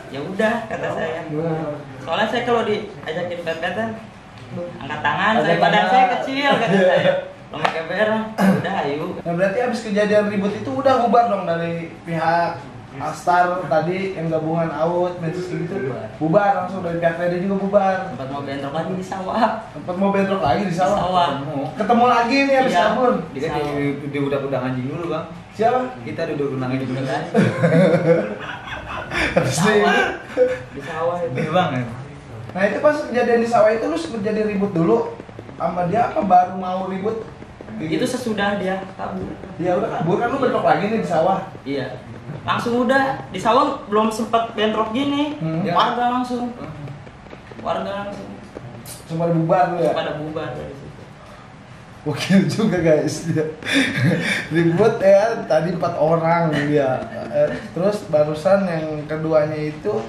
Speaker 3: ya udah kata saya.
Speaker 1: Nah,
Speaker 3: Soalnya saya kalau diajakin pet-petan, angkat tangan,
Speaker 1: Angkat
Speaker 3: saya badan
Speaker 1: tangan.
Speaker 3: saya kecil kata saya. Lo pakai BR, udah ayo.
Speaker 1: Nah berarti abis kejadian ribut itu udah bubar dong dari pihak Astar tadi yang gabungan out Mensus gitu bubar langsung dari pihak PD juga bubar.
Speaker 3: Sempat mau bentrok lagi di sawah.
Speaker 1: Tempat mau bentrok lagi di sawah.
Speaker 3: Di sawah.
Speaker 1: Ketemu lagi nih habis
Speaker 3: Iya.
Speaker 1: kabur.
Speaker 2: Dia kan di udah anjing dulu bang.
Speaker 1: Siapa?
Speaker 2: Kita duduk undang anjing dulu kan.
Speaker 1: Habis
Speaker 3: Sawah.
Speaker 1: ini.
Speaker 3: Di sawah itu.
Speaker 2: Iya bang.
Speaker 1: Nah itu pas kejadian di sawah itu lu sempet jadi ribut dulu sama dia apa baru mau ribut?
Speaker 3: Itu sesudah dia kabur.
Speaker 1: Dia udah kabur kan lu bentrok lagi nih di sawah.
Speaker 3: Iya. Langsung udah di sawah belum sempat bentrok gini.
Speaker 1: Ya.
Speaker 3: Warga langsung. Warga langsung.
Speaker 1: Cuma bubar lu ya.
Speaker 3: Pada bubar dari situ.
Speaker 1: Wakil juga guys dia. Ribut ya tadi 4 orang dia. Terus barusan yang keduanya itu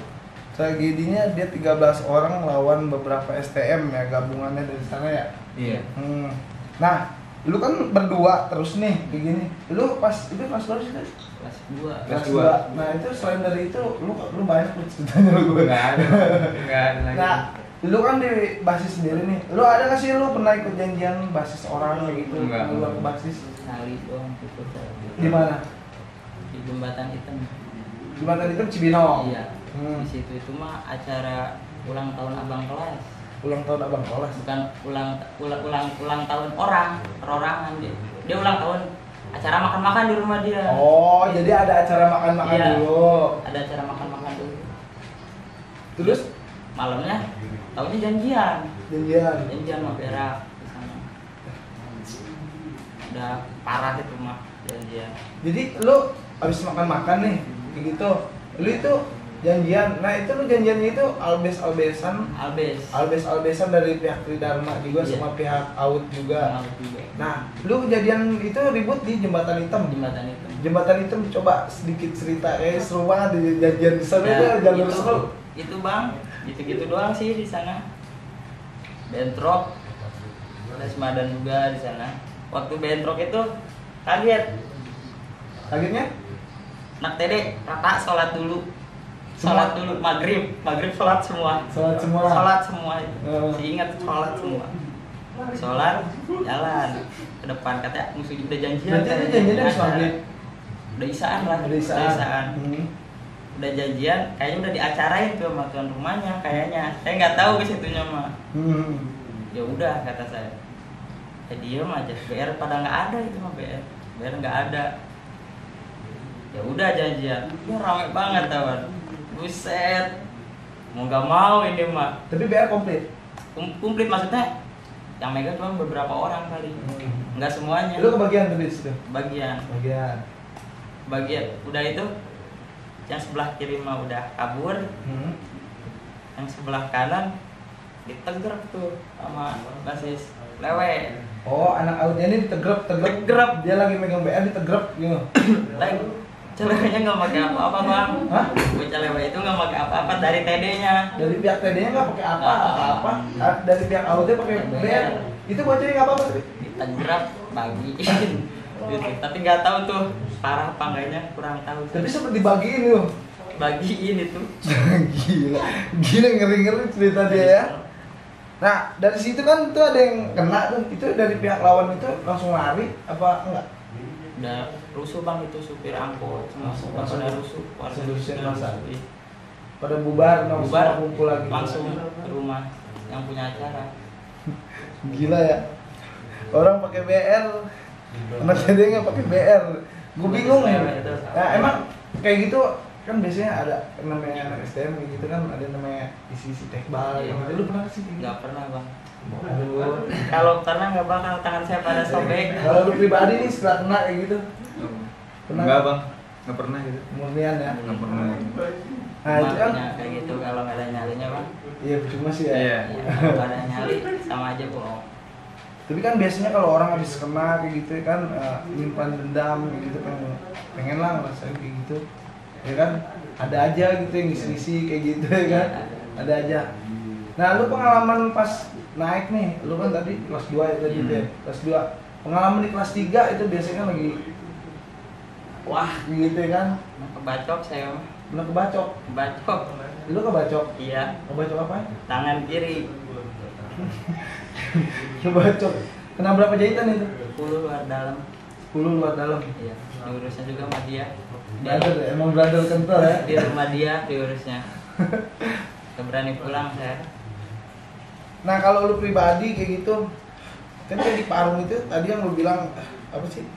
Speaker 1: tragedinya dia 13 orang lawan beberapa STM ya gabungannya dari sana ya.
Speaker 2: Iya.
Speaker 1: Nah, lu kan berdua terus nih begini. Lu pas itu kelas berapa sih?
Speaker 3: Kelas 2.
Speaker 2: Kelas 2.
Speaker 1: Nah, itu selain dari itu lu banyak lu ceritanya lu gue.
Speaker 2: Enggak ada lagi.
Speaker 1: Nah, lu kan di basis sendiri nih. Lu ada nggak sih lu pernah ikut janjian basis orang kayak gitu?
Speaker 2: Enggak.
Speaker 1: Luar basis.
Speaker 3: Kali doang gitu.
Speaker 1: Di mana?
Speaker 3: Di Jembatan Hitam.
Speaker 1: Jembatan itu Cibinong.
Speaker 3: Iya. Di situ itu mah acara ulang tahun abang kelas.
Speaker 1: Ulang tahun abang kelas.
Speaker 3: Bukan ulang tahun orang, perorangan dia. Dia ulang tahun acara makan-makan di rumah dia.
Speaker 1: Oh, jadi ada acara makan-makan
Speaker 3: Iya.
Speaker 1: dulu.
Speaker 3: Ada acara makan-makan dulu.
Speaker 1: Terus
Speaker 3: Malamnya tahunya janjian.
Speaker 1: janjian.
Speaker 3: Janjian mau berak di sana. Udah parah itu mah janjian.
Speaker 1: Jadi lu habis makan-makan nih, kayak gitu. Lu itu janjian. Nah, itu lu janjiannya itu albes-albesan dari pihak Tridharma juga
Speaker 3: Iya.
Speaker 1: sama pihak AUD juga.
Speaker 3: Malam juga.
Speaker 1: Nah, lu kejadian itu ribut di Jembatan Hitam.
Speaker 3: Jembatan itu.
Speaker 1: Jembatan Hitam coba sedikit cerita seru banget di janjian di sana
Speaker 3: Ya,
Speaker 1: itu jalur
Speaker 3: itu-
Speaker 1: seru.
Speaker 3: Itu bang, gitu-gitu doang sih di sana. Bentrok, ada semadan juga di sana. Waktu bentrok itu kaget,
Speaker 1: Kagetnya?
Speaker 3: nak tede rata sholat dulu, sholat dulu maghrib sholat semua,
Speaker 1: Sholat semua.
Speaker 3: sholat semua.
Speaker 1: Oh.
Speaker 3: Si ingat sholat semua, sholat jalan ke depan katanya musuh udah janjian.
Speaker 1: Berarti itu janjiannya habis
Speaker 3: Acara.
Speaker 1: maghrib.
Speaker 3: Udah isaan lah,
Speaker 1: Udah isaan.
Speaker 3: Udah janjian, kayaknya udah diacarain tuh sama tuan rumahnya kayaknya. Saya nggak tahu ke situnya mah. Ya udah kata saya. Diem aja. BR pada nggak ada itu mah BR nggak ada. Ya udah janjian. Ya rame banget tawan. Buset. Mau nggak mau ini mah.
Speaker 1: Tapi BR komplit.
Speaker 3: Komplit maksudnya yang megang cuma beberapa orang kali. Nggak semuanya.
Speaker 1: Lu kebagian tuh di situ.
Speaker 3: Bagian. Udah itu yang sebelah kiri mah udah kabur. Yang sebelah kanan ditegrep tuh sama basis lewe.
Speaker 1: Oh, anak AUD ini ditegrep.
Speaker 3: Tegrep.
Speaker 1: Dia lagi megang BR ditegrep gitu.
Speaker 3: Lagi celewenya nggak pakai apa-apa bang.
Speaker 1: Hah?
Speaker 3: Bocah lewe itu nggak pakai apa-apa dari TD-nya.
Speaker 1: Dari pihak TD-nya nggak pakai apa-apa.
Speaker 3: Nggak.
Speaker 1: Dari pihak AUD pakai BR. Itu bocahnya nggak apa-apa.
Speaker 3: Ditegrep bagi. Gitu. Tapi nggak tahu tuh parah apa enggaknya, kurang tahu.
Speaker 1: Tapi sempat dibagiin loh.
Speaker 3: Bagiin itu.
Speaker 1: Gila ngeri-ngeri cerita dia ya. Nah, dari situ kan tuh ada yang kena tuh. Itu dari pihak lawan itu langsung lari apa enggak?
Speaker 3: Udah rusuh bang itu supir angkot semua pada rusuh. Warga
Speaker 1: Solusi
Speaker 3: udah
Speaker 1: masa.
Speaker 3: rusuh.
Speaker 1: Pada bubar,
Speaker 3: Bubar,
Speaker 1: kumpul lagi.
Speaker 3: langsung ke rumah yang punya acara.
Speaker 1: Gila ya. Orang pakai BR, anak TD nggak pakai BR. Gue bingung ya. Nah, emang kayak gitu kan biasanya ada namanya anak STM kayak gitu kan ada namanya isi-isi tekbal
Speaker 3: Iya.
Speaker 1: gitu. Lu pernah sih?
Speaker 3: Nggak pernah bang.
Speaker 1: Aduh.
Speaker 3: Kalau pernah nggak bakal tangan saya pada sobek.
Speaker 1: Kalau lu pribadi nih setelah kena kayak gitu, Pernah?
Speaker 2: Enggak bang, nggak pernah gitu.
Speaker 1: murnian ya.
Speaker 2: Nggak pernah.
Speaker 1: Nah itu kan,
Speaker 3: Punya kayak gitu kalau nggak ada nyalinya bang.
Speaker 1: iya cuma sih ya.
Speaker 2: Iya.
Speaker 3: Ya, kalau nggak ada nyali sama aja bohong.
Speaker 1: Tapi kan biasanya kalau orang habis kena kayak gitu kan nyimpan dendam kayak gitu pengen lah ngerasain kayak gitu. Ya kan ada aja gitu yang ngisi-ngisi kayak gitu ya kan. Ada aja. Nah, lu pengalaman pas naik nih, lu kan tadi kelas 2 ya tadi ya. Kelas 2. Pengalaman di kelas 3 itu biasanya lagi wah gitu ya kan.
Speaker 3: Kebacok saya mah.
Speaker 1: Pernah kebacok.
Speaker 3: Kebacok.
Speaker 1: Lu kebacok.
Speaker 3: Iya.
Speaker 1: Kebacok apa?
Speaker 3: Tangan kiri.
Speaker 1: Kebacok. Kena berapa jahitan itu?
Speaker 3: 10 luar dalam.
Speaker 1: 10 luar dalam.
Speaker 3: Iya. Diurusnya juga sama dia.
Speaker 1: Brother, emang brother kental ya.
Speaker 3: Di rumah dia diurusnya. Gak berani pulang saya.
Speaker 1: Nah kalau lu pribadi kayak gitu, kan kayak di Parung itu tadi yang lu bilang apa sih,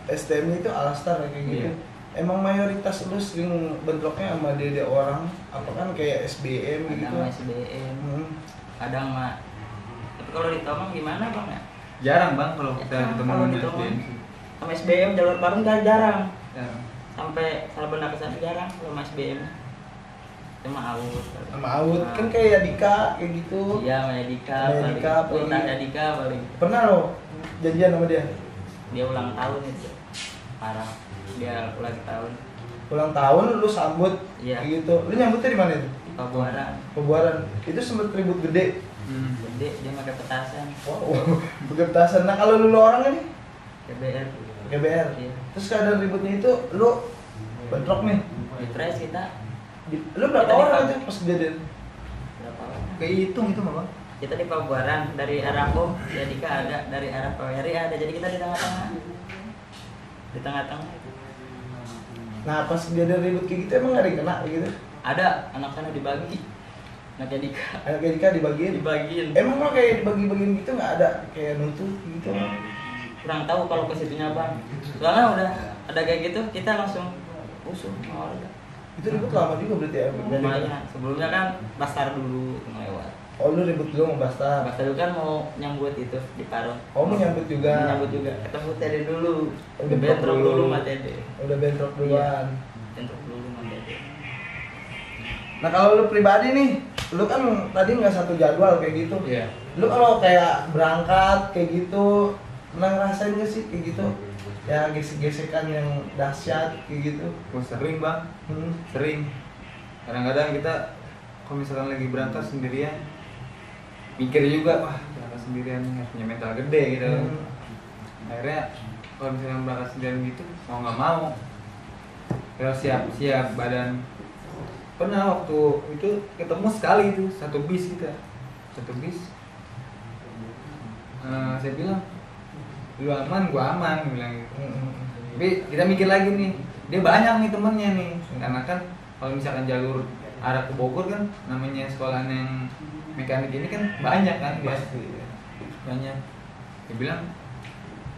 Speaker 1: STM itu Alastar kayak gitu.
Speaker 3: Iya.
Speaker 1: Emang mayoritas lu sering bentroknya sama dede orang, apa kan kayak SBM gitu?
Speaker 3: Kadang SBM, kadang mah. Tapi kalau di Tomang gimana bang ya?
Speaker 2: Jarang bang kalau kita
Speaker 3: Jarang
Speaker 2: ketemu
Speaker 3: kalau
Speaker 2: di
Speaker 3: di Tomang.
Speaker 2: SDM.
Speaker 3: Sama SBM jalur Parung kan jarang.
Speaker 2: Jarang.
Speaker 3: Sampai salah benar kesana jarang kalau sama SBM. Cuma awut.
Speaker 1: Sama Aud, kan kayak Dika kayak gitu.
Speaker 3: Iya, sama Dika.
Speaker 1: Sama Dika, paling.
Speaker 3: Ultah Dika paling.
Speaker 1: Pernah lo janjian sama dia?
Speaker 3: Dia ulang tahun itu. Parah. Dia ulang tahun.
Speaker 1: Ulang tahun lu sambut
Speaker 3: Iya.
Speaker 1: kayak gitu. Lu nyambutnya di mana itu?
Speaker 3: Pabuaran.
Speaker 1: Pembuaran. Itu sempet ribut gede.
Speaker 3: Gede dia pakai petasan.
Speaker 1: Wow, bergetasan. Nah kalau lu orang ini
Speaker 3: KBR.
Speaker 1: GBR.
Speaker 3: Iya.
Speaker 1: Terus keadaan ributnya itu lu bentrok nih.
Speaker 3: Di trace kita
Speaker 1: Lu berapa
Speaker 3: Kita di
Speaker 1: orang
Speaker 3: pub.
Speaker 1: itu pas kejadian?
Speaker 3: berapa orang?
Speaker 2: Kehitung itu mah bang.
Speaker 3: Kita di Pabuaran dari arah Pom, ya Dika ada, dari arah PWRI ada, jadi kita di tengah-tengah. Di tengah-tengah.
Speaker 1: Nah pas kejadian ribut kayak gitu emang gak ada yang kena kayak gitu?
Speaker 3: Ada anak sana dibagi. Anaknya Dika
Speaker 1: Anak kayak Dika dibagiin?
Speaker 3: dibagiin.
Speaker 1: Emang lo kayak dibagi-bagiin gitu gak ada kayak nuntut gitu?
Speaker 3: Kurang tahu kalau ke situnya bang. Soalnya udah ada kayak gitu, kita langsung usuh sama warga.
Speaker 1: Itu ribut lama juga berarti ya?
Speaker 3: Lumayan. Sebelumnya kan Bastar dulu ngelewat.
Speaker 1: Oh lu ribut dulu sama Basta?
Speaker 3: Bastar dulu kan mau nyambut itu di Parung.
Speaker 1: Oh mau nyambut juga?
Speaker 3: Nyambut juga. Ketemu Tede dulu.
Speaker 1: Udah
Speaker 3: Bentrok
Speaker 1: dulu.
Speaker 3: dulu sama Tede.
Speaker 1: Udah bentrok duluan.
Speaker 3: Bentrok dulu sama Tede.
Speaker 1: Nah kalau lu pribadi nih, lu kan tadi nggak satu jadwal kayak gitu.
Speaker 2: Iya.
Speaker 1: Lu kalau kayak berangkat kayak gitu, pernah ngerasain gak sih kayak gitu? Ya gesek-gesekan yang dahsyat kayak gitu.
Speaker 2: Oh, sering bang.
Speaker 1: Hmm.
Speaker 2: Sering. Kadang-kadang kita kalau misalkan lagi berangkat sendirian, mikir juga, wah berangkat sendirian nih, harus punya mental gede gitu. Akhirnya kalau misalkan berangkat sendirian gitu, mau nggak mau, ya siap-siap badan. Pernah waktu itu ketemu sekali tuh satu bis kita, satu bis. Saya bilang, lu aman, gua aman, bilang gitu. Tapi kita mikir lagi nih, dia banyak nih temennya nih, karena kan kalau misalkan jalur arah ke Bogor kan namanya sekolah yang mekanik ini kan banyak kan dia banyak. Dia bilang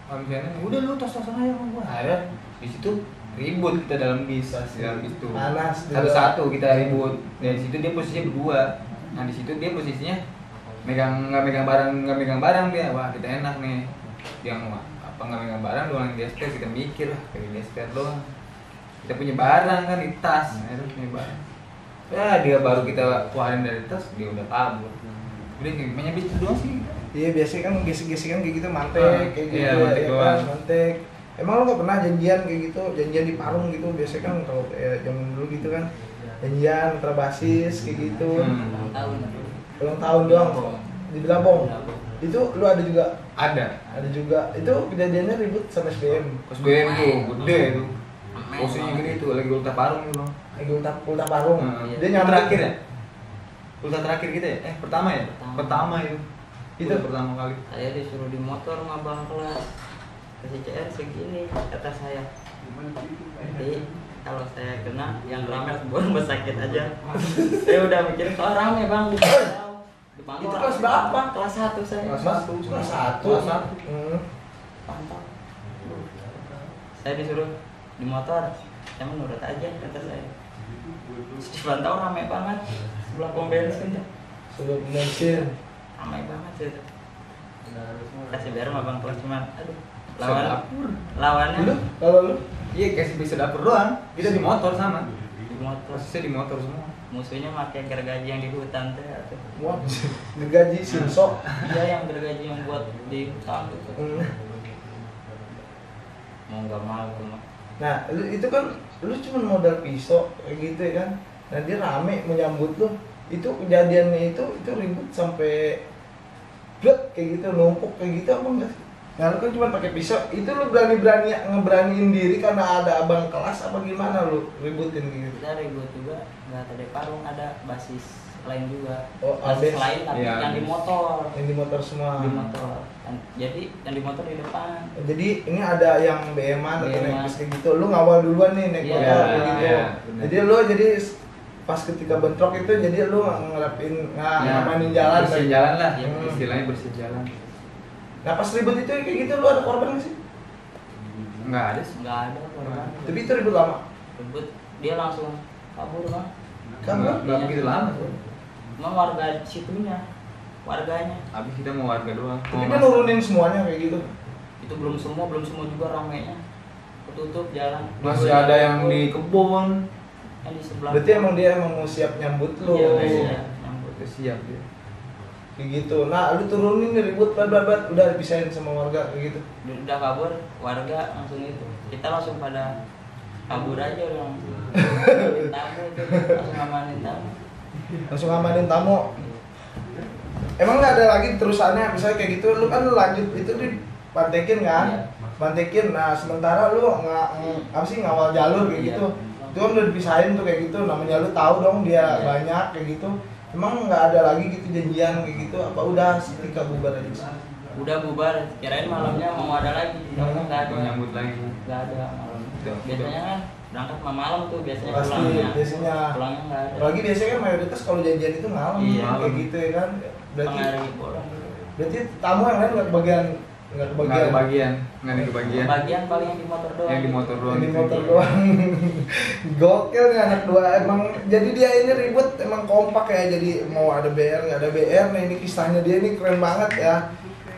Speaker 2: kalau misalnya udah lu tos-tosan aja sama gua. Akhirnya di situ ribut kita dalam bis itu.
Speaker 1: Panas juga.
Speaker 2: Satu-satu kita ribut. Dan di situ dia posisinya berdua. Nah di situ dia posisinya nggak megang barang dia. Wah kita enak nih. Dia nggak megang barang doang di gesper, kita mikir lah kayak gesper doang. Kita punya barang kan di tas, akhirnya punya barang. Ya dia baru kita keluarin dari tas, dia udah kabur. Udah kayak bis doang sih.
Speaker 1: Iya biasanya kan gesek-gesekan kayak gitu mantek kayak gitu.
Speaker 2: Iya, mantek
Speaker 1: ya
Speaker 2: doang.
Speaker 1: kan, mantek. Emang lo gak pernah janjian kayak gitu, janjian di Parung gitu? Biasanya kan kalau zaman dulu gitu kan janjian terbasis kayak gitu.
Speaker 3: Ulang tahun.
Speaker 1: Ulang tahun doang di Bilabong.
Speaker 3: Bilabong.
Speaker 1: Itu lu ada juga?
Speaker 2: Ada.
Speaker 1: Ada juga. Itu kejadiannya ribut sama SBM.
Speaker 2: SBM tuh gede tuh. Posisinya gede tuh lagi ultah Parung tuh bang.
Speaker 1: Lagi ultah Parung.
Speaker 2: Dia
Speaker 1: Dia nyampe
Speaker 2: terakhir ya? Ultah terakhir kita ya? Pertama ya?
Speaker 3: Pertama.
Speaker 2: Itu.
Speaker 1: Itu
Speaker 2: pertama kali.
Speaker 3: Saya disuruh di motor sama bang kelas. Kasih CR segini kata saya. Nanti kalau saya kena yang rame rumah sakit aja. Saya udah mikir kalau rame bang di Pantau.
Speaker 1: Itu kelas berapa?
Speaker 3: Kelas 1 saya.
Speaker 2: Kelas
Speaker 1: Mas,
Speaker 2: 1.
Speaker 1: kelas 1.
Speaker 2: Kelas 1.
Speaker 3: Pantau. Saya disuruh di motor. Saya menurut aja kata saya. Di Pantau rame banget. Sebelah pom bensin tuh.
Speaker 1: Sudah bensin.
Speaker 3: Ramai banget itu. Kasih biar sama bang kelas cuman aduh
Speaker 2: Dapur.
Speaker 3: lawannya
Speaker 1: Lu kalau lu
Speaker 2: Iya kasih bisa dapur doang. Kita di motor sama.
Speaker 3: di motor,
Speaker 2: Posisinya di motor semua.
Speaker 3: musuhnya pakai gergaji yang di hutan teh atuh.
Speaker 1: wah ngegaji Simsok.
Speaker 3: Dia yang gergaji yang buat di hutan gitu. Mau nggak mau tuh mah.
Speaker 1: Nah, itu kan lu cuma modal pisau kayak gitu ya kan. Nah, dia rame menyambut lu. Itu kejadiannya itu ribut sampai blek kayak gitu, numpuk kayak gitu apa enggak sih? Nah, lu kan cuma pakai pisau. Itu lu ngeberaniin diri karena ada abang kelas apa gimana lu ributin gitu?
Speaker 3: Kita ribut juga nggak ada Parung, ada basis lain juga.
Speaker 1: Oh,
Speaker 3: basis
Speaker 1: ABS.
Speaker 3: lain tapi
Speaker 2: Iya,
Speaker 3: yang di
Speaker 2: ABS.
Speaker 3: motor.
Speaker 1: Yang di motor semua.
Speaker 3: Di motor. Jadi yang di motor di depan.
Speaker 1: Jadi ini ada yang BM-an atau
Speaker 3: BM-an.
Speaker 1: naik bis kayak gitu. Lu ngawal duluan nih naik
Speaker 3: Iya,
Speaker 1: motor kayak gitu.
Speaker 2: iya, bener.
Speaker 1: Jadi lu jadi pas ketika bentrok itu jadi lu ngerapin ngamanin jalan.
Speaker 2: bersihin jalan lah,
Speaker 3: Iya.
Speaker 2: istilahnya bersihin jalan.
Speaker 1: Nah pas ribut itu kayak gitu lu ada korban nggak sih?
Speaker 2: Nggak ada sih.
Speaker 3: Enggak ada korban.
Speaker 1: Tapi itu ribut lama.
Speaker 3: Ribut dia langsung kabur bang.
Speaker 2: Nggak begitu lama tuh.
Speaker 3: Emang warga situnya, warganya.
Speaker 2: Habis kita mau warga doang.
Speaker 1: Tapi
Speaker 2: Mau
Speaker 1: dia nurunin semuanya kayak gitu.
Speaker 3: Itu belum semua juga ramainya. Ketutup jalan.
Speaker 2: masih ada yang di kebun.
Speaker 3: Yang di sebelah.
Speaker 1: Berarti emang dia emang mau siap nyambut lu.
Speaker 3: Iya, iya, nyambut.
Speaker 2: Udah siap dia.
Speaker 1: Kayak gitu. Nah, lu turunin nih ribut blablabla udah dipisahin sama warga kayak gitu.
Speaker 3: Udah kabur, warga langsung itu. Kita langsung pada kabur aja udah langsung. Ngamanin tamu itu, langsung ngamanin tamu.
Speaker 1: Langsung ngamanin tamu. Emang nggak ada lagi terusannya misalnya kayak gitu lu kan lanjut itu dipantekin kan?
Speaker 3: Iya.
Speaker 1: Pantekin. Nah, sementara lu apa sih ngawal jalur kayak
Speaker 3: Iya.
Speaker 1: gitu. Itu kan udah dipisahin tuh kayak gitu. Namanya lu tahu dong dia
Speaker 3: Iya.
Speaker 1: banyak kayak gitu. Emang nggak ada lagi gitu janjian kayak gitu apa udah seketika bubar aja?
Speaker 3: Udah bubar, kirain malamnya mau ada lagi. Ternyata nggak ada.
Speaker 2: Mau nyambut lagi.
Speaker 3: Nggak ada malam.
Speaker 2: Udah.
Speaker 3: Biasanya kan berangkat malam tuh biasanya
Speaker 1: Pasti
Speaker 3: pulangnya.
Speaker 1: biasanya.
Speaker 3: Pulangnya nggak ada.
Speaker 1: Apalagi biasanya kan mayoritas kalau janjian itu malam
Speaker 3: Iya,
Speaker 1: kayak
Speaker 2: malam.
Speaker 1: gitu ya kan. Berarti
Speaker 3: Tengah hari pulang.
Speaker 1: berarti tamu yang lain nggak kebagian
Speaker 2: Nggak kebagian. Nggak ada kebagian.
Speaker 3: Bagian paling yang di motor doang.
Speaker 2: Yang di motor doang.
Speaker 1: Yang di
Speaker 2: gitu.
Speaker 1: motor doang. Gokil nih anak dua emang. Jadi dia ini ribut emang kompak ya. Jadi mau ada BR nggak ada BR. Nah ini kisahnya dia ini keren banget ya.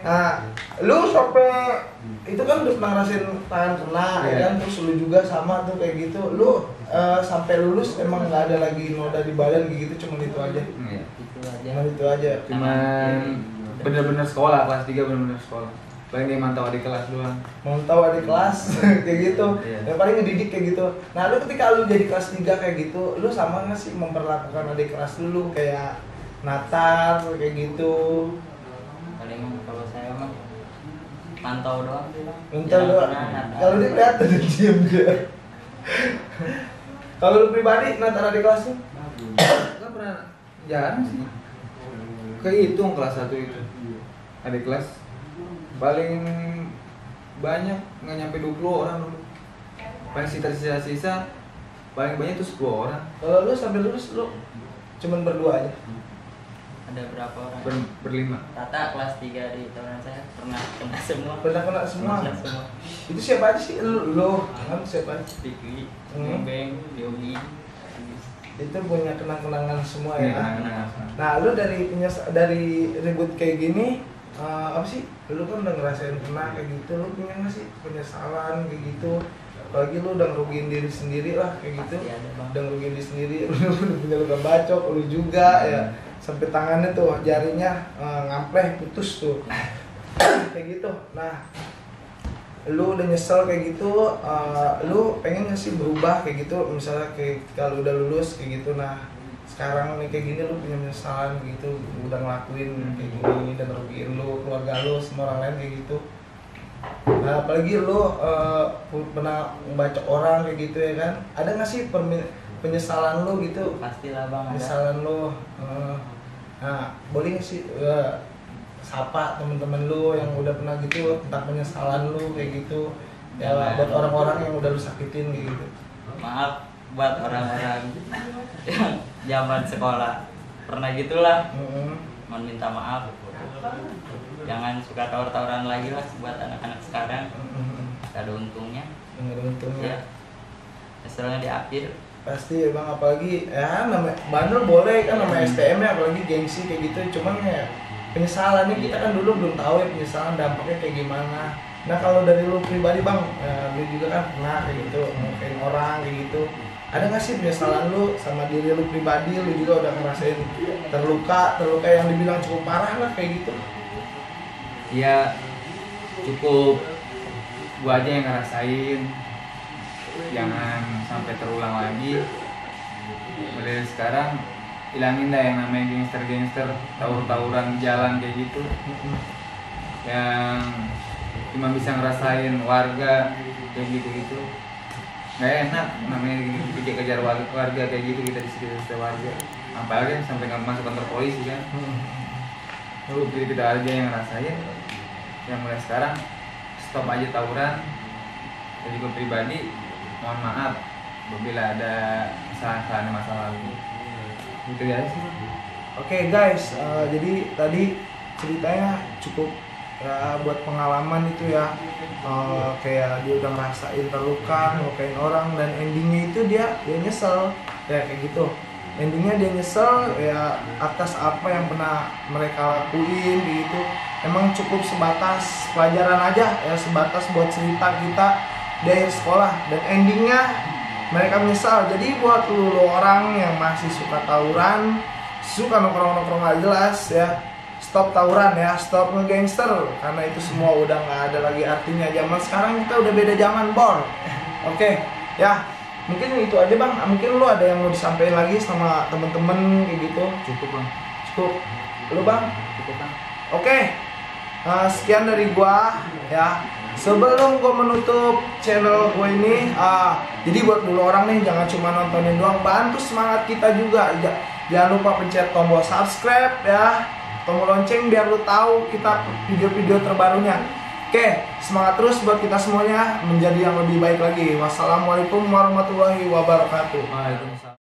Speaker 1: Nah, lu sampai itu kan udah pernah ngerasain tangan kena, ya
Speaker 2: Iya.
Speaker 1: kan? Terus lu juga sama tuh kayak gitu. Lu sampai lulus emang nggak ada lagi noda di badan kayak gitu, cuma itu aja.
Speaker 2: Iya.
Speaker 3: Itu aja.
Speaker 1: Cuma itu aja.
Speaker 2: Cuman bener-bener sekolah, kelas 3 bener-bener sekolah. Paling dia mantau adik kelas doang.
Speaker 1: Mau tahu adik kelas kayak gitu.
Speaker 2: Iya.
Speaker 1: Yang paling ngedidik kayak gitu. Nah, lu ketika lu jadi kelas 3 kayak gitu, lu sama nggak sih memperlakukan adik kelas lu kayak natar kayak gitu?
Speaker 3: Paling kalau saya mah pantau doang sih bang.
Speaker 1: Bentar
Speaker 3: Jangan
Speaker 1: lu.
Speaker 3: pernah natar.
Speaker 1: Kalau dia kelihatan dia diem dia. Kalau lu pribadi natar adik kelas lu?
Speaker 2: Nggak pernah, jarang sih. Kehitung kelas 1 itu. Adik kelas paling banyak nggak nyampe 20 orang dulu. Paling sisa-sisa paling banyak tuh 10 orang.
Speaker 1: Kalau lu sampai lulus lu cuman berdua aja.
Speaker 3: Ada berapa orang?
Speaker 2: Berlima.
Speaker 3: Tata kelas 3 di tahunan saya pernah kena semua.
Speaker 1: Pernah kena semua.
Speaker 3: Kena semua.
Speaker 1: Itu siapa aja sih? Lu kan siapa aja?
Speaker 3: Diki,
Speaker 1: Hmm.
Speaker 3: Beng, Yogi.
Speaker 1: Itu punya kenang-kenangan semua
Speaker 2: Iya,
Speaker 1: ya.
Speaker 2: kenang-kenangan.
Speaker 1: Nah, lu dari ribut kayak gini apa sih? Lu kan udah ngerasain kena kayak gitu, lu punya nggak sih penyesalan kayak gitu? Apalagi lu udah ngerugiin diri sendiri lah kayak gitu.
Speaker 3: Pasti ada, Bang.
Speaker 1: Udah ngerugiin diri sendiri, lu udah punya luka bacok, lu juga ya. Sampai tangannya tuh jarinya ngampleh putus tuh. Kayak gitu. Nah, lu udah nyesel kayak gitu, lu pengen nggak sih berubah kayak gitu? Misalnya kayak kalau udah lulus kayak gitu, nah sekarang nih kayak gini lu punya penyesalan gitu, udah ngelakuin kayak gini dan ngerugiin lu, keluarga lu, semua orang lain kayak gitu. Nah, apalagi lu pernah membaca orang kayak gitu ya kan? Ada nggak sih penyesalan lu gitu?
Speaker 3: Pastilah bang ada.
Speaker 1: Penyesalan lu. Nah, boleh nggak sih sapa temen-temen lu yang udah pernah gitu tentang penyesalan lu kayak gitu ya buat orang-orang yang udah lu sakitin kayak gitu.
Speaker 3: Maaf buat orang-orang yang zaman sekolah pernah gitulah. Mohon minta maaf. Jangan suka tawar-tawaran lagi lah buat anak-anak sekarang. Gak ada untungnya.
Speaker 1: Nggak ada untungnya.
Speaker 3: Ya. Hasilnya di akhir.
Speaker 1: Pasti emang apalagi ya namanya bandel boleh kan namanya STM ya apalagi gengsi kayak gitu cuman ya penyesalannya kita kan dulu belum tahu ya penyesalan dampaknya kayak gimana. Nah kalau dari lu pribadi bang, lu juga kan pernah kayak gitu ngomongin orang kayak gitu. Ada nggak sih penyesalan lu sama diri lu pribadi, lu juga udah ngerasain terluka yang dibilang cukup parah lah kayak gitu?
Speaker 2: Ya cukup gua aja yang ngerasain, jangan sampai terulang lagi. Mulai sekarang hilangin dah yang namanya gangster tawur-tawuran jalan kayak gitu, yang cuma bisa ngerasain warga kayak gitu nggak enak namanya dikejar warga kayak gitu, kita di sekitar warga. apalagi sampai nggak masuk kantor polisi kan. Dulu kita aja yang ngerasain, yang mulai sekarang stop aja tawuran. Jadi gue pribadi mohon maaf apabila ada kesalahan masa lalu. Gitu ya sih.
Speaker 1: Oke guys, jadi tadi ceritanya cukup ya buat pengalaman itu ya. Kayak dia udah ngerasain terluka, ngelukain orang, dan endingnya itu dia nyesel ya kayak gitu. Endingnya dia nyesel ya atas apa yang pernah mereka lakuin gitu. Emang cukup sebatas pelajaran aja ya, sebatas buat cerita kita di akhir sekolah, dan endingnya mereka menyesal. Jadi buat lu orang yang masih suka tawuran, suka nongkrong-nongkrong gak jelas ya, stop tawuran ya, stop ngegangster, karena itu semua udah nggak ada lagi artinya. Zaman sekarang kita udah beda zaman, Bor. Oke, ya mungkin itu aja bang. Mungkin lu ada yang mau disampaikan lagi sama temen-temen kayak gitu?
Speaker 2: Cukup bang.
Speaker 1: Cukup. Lu bang?
Speaker 2: Cukup bang.
Speaker 1: Oke, sekian dari gua ya. Sebelum gua menutup channel gua ini, jadi buat dulu orang nih jangan cuma nontonin doang, bantu semangat kita juga. Jangan lupa pencet tombol subscribe ya, tombol lonceng biar lu tahu kita video-video terbarunya. Oke, semangat terus buat kita semuanya menjadi yang lebih baik lagi. Wassalamualaikum warahmatullahi wabarakatuh.
Speaker 2: Waalaikumsalam.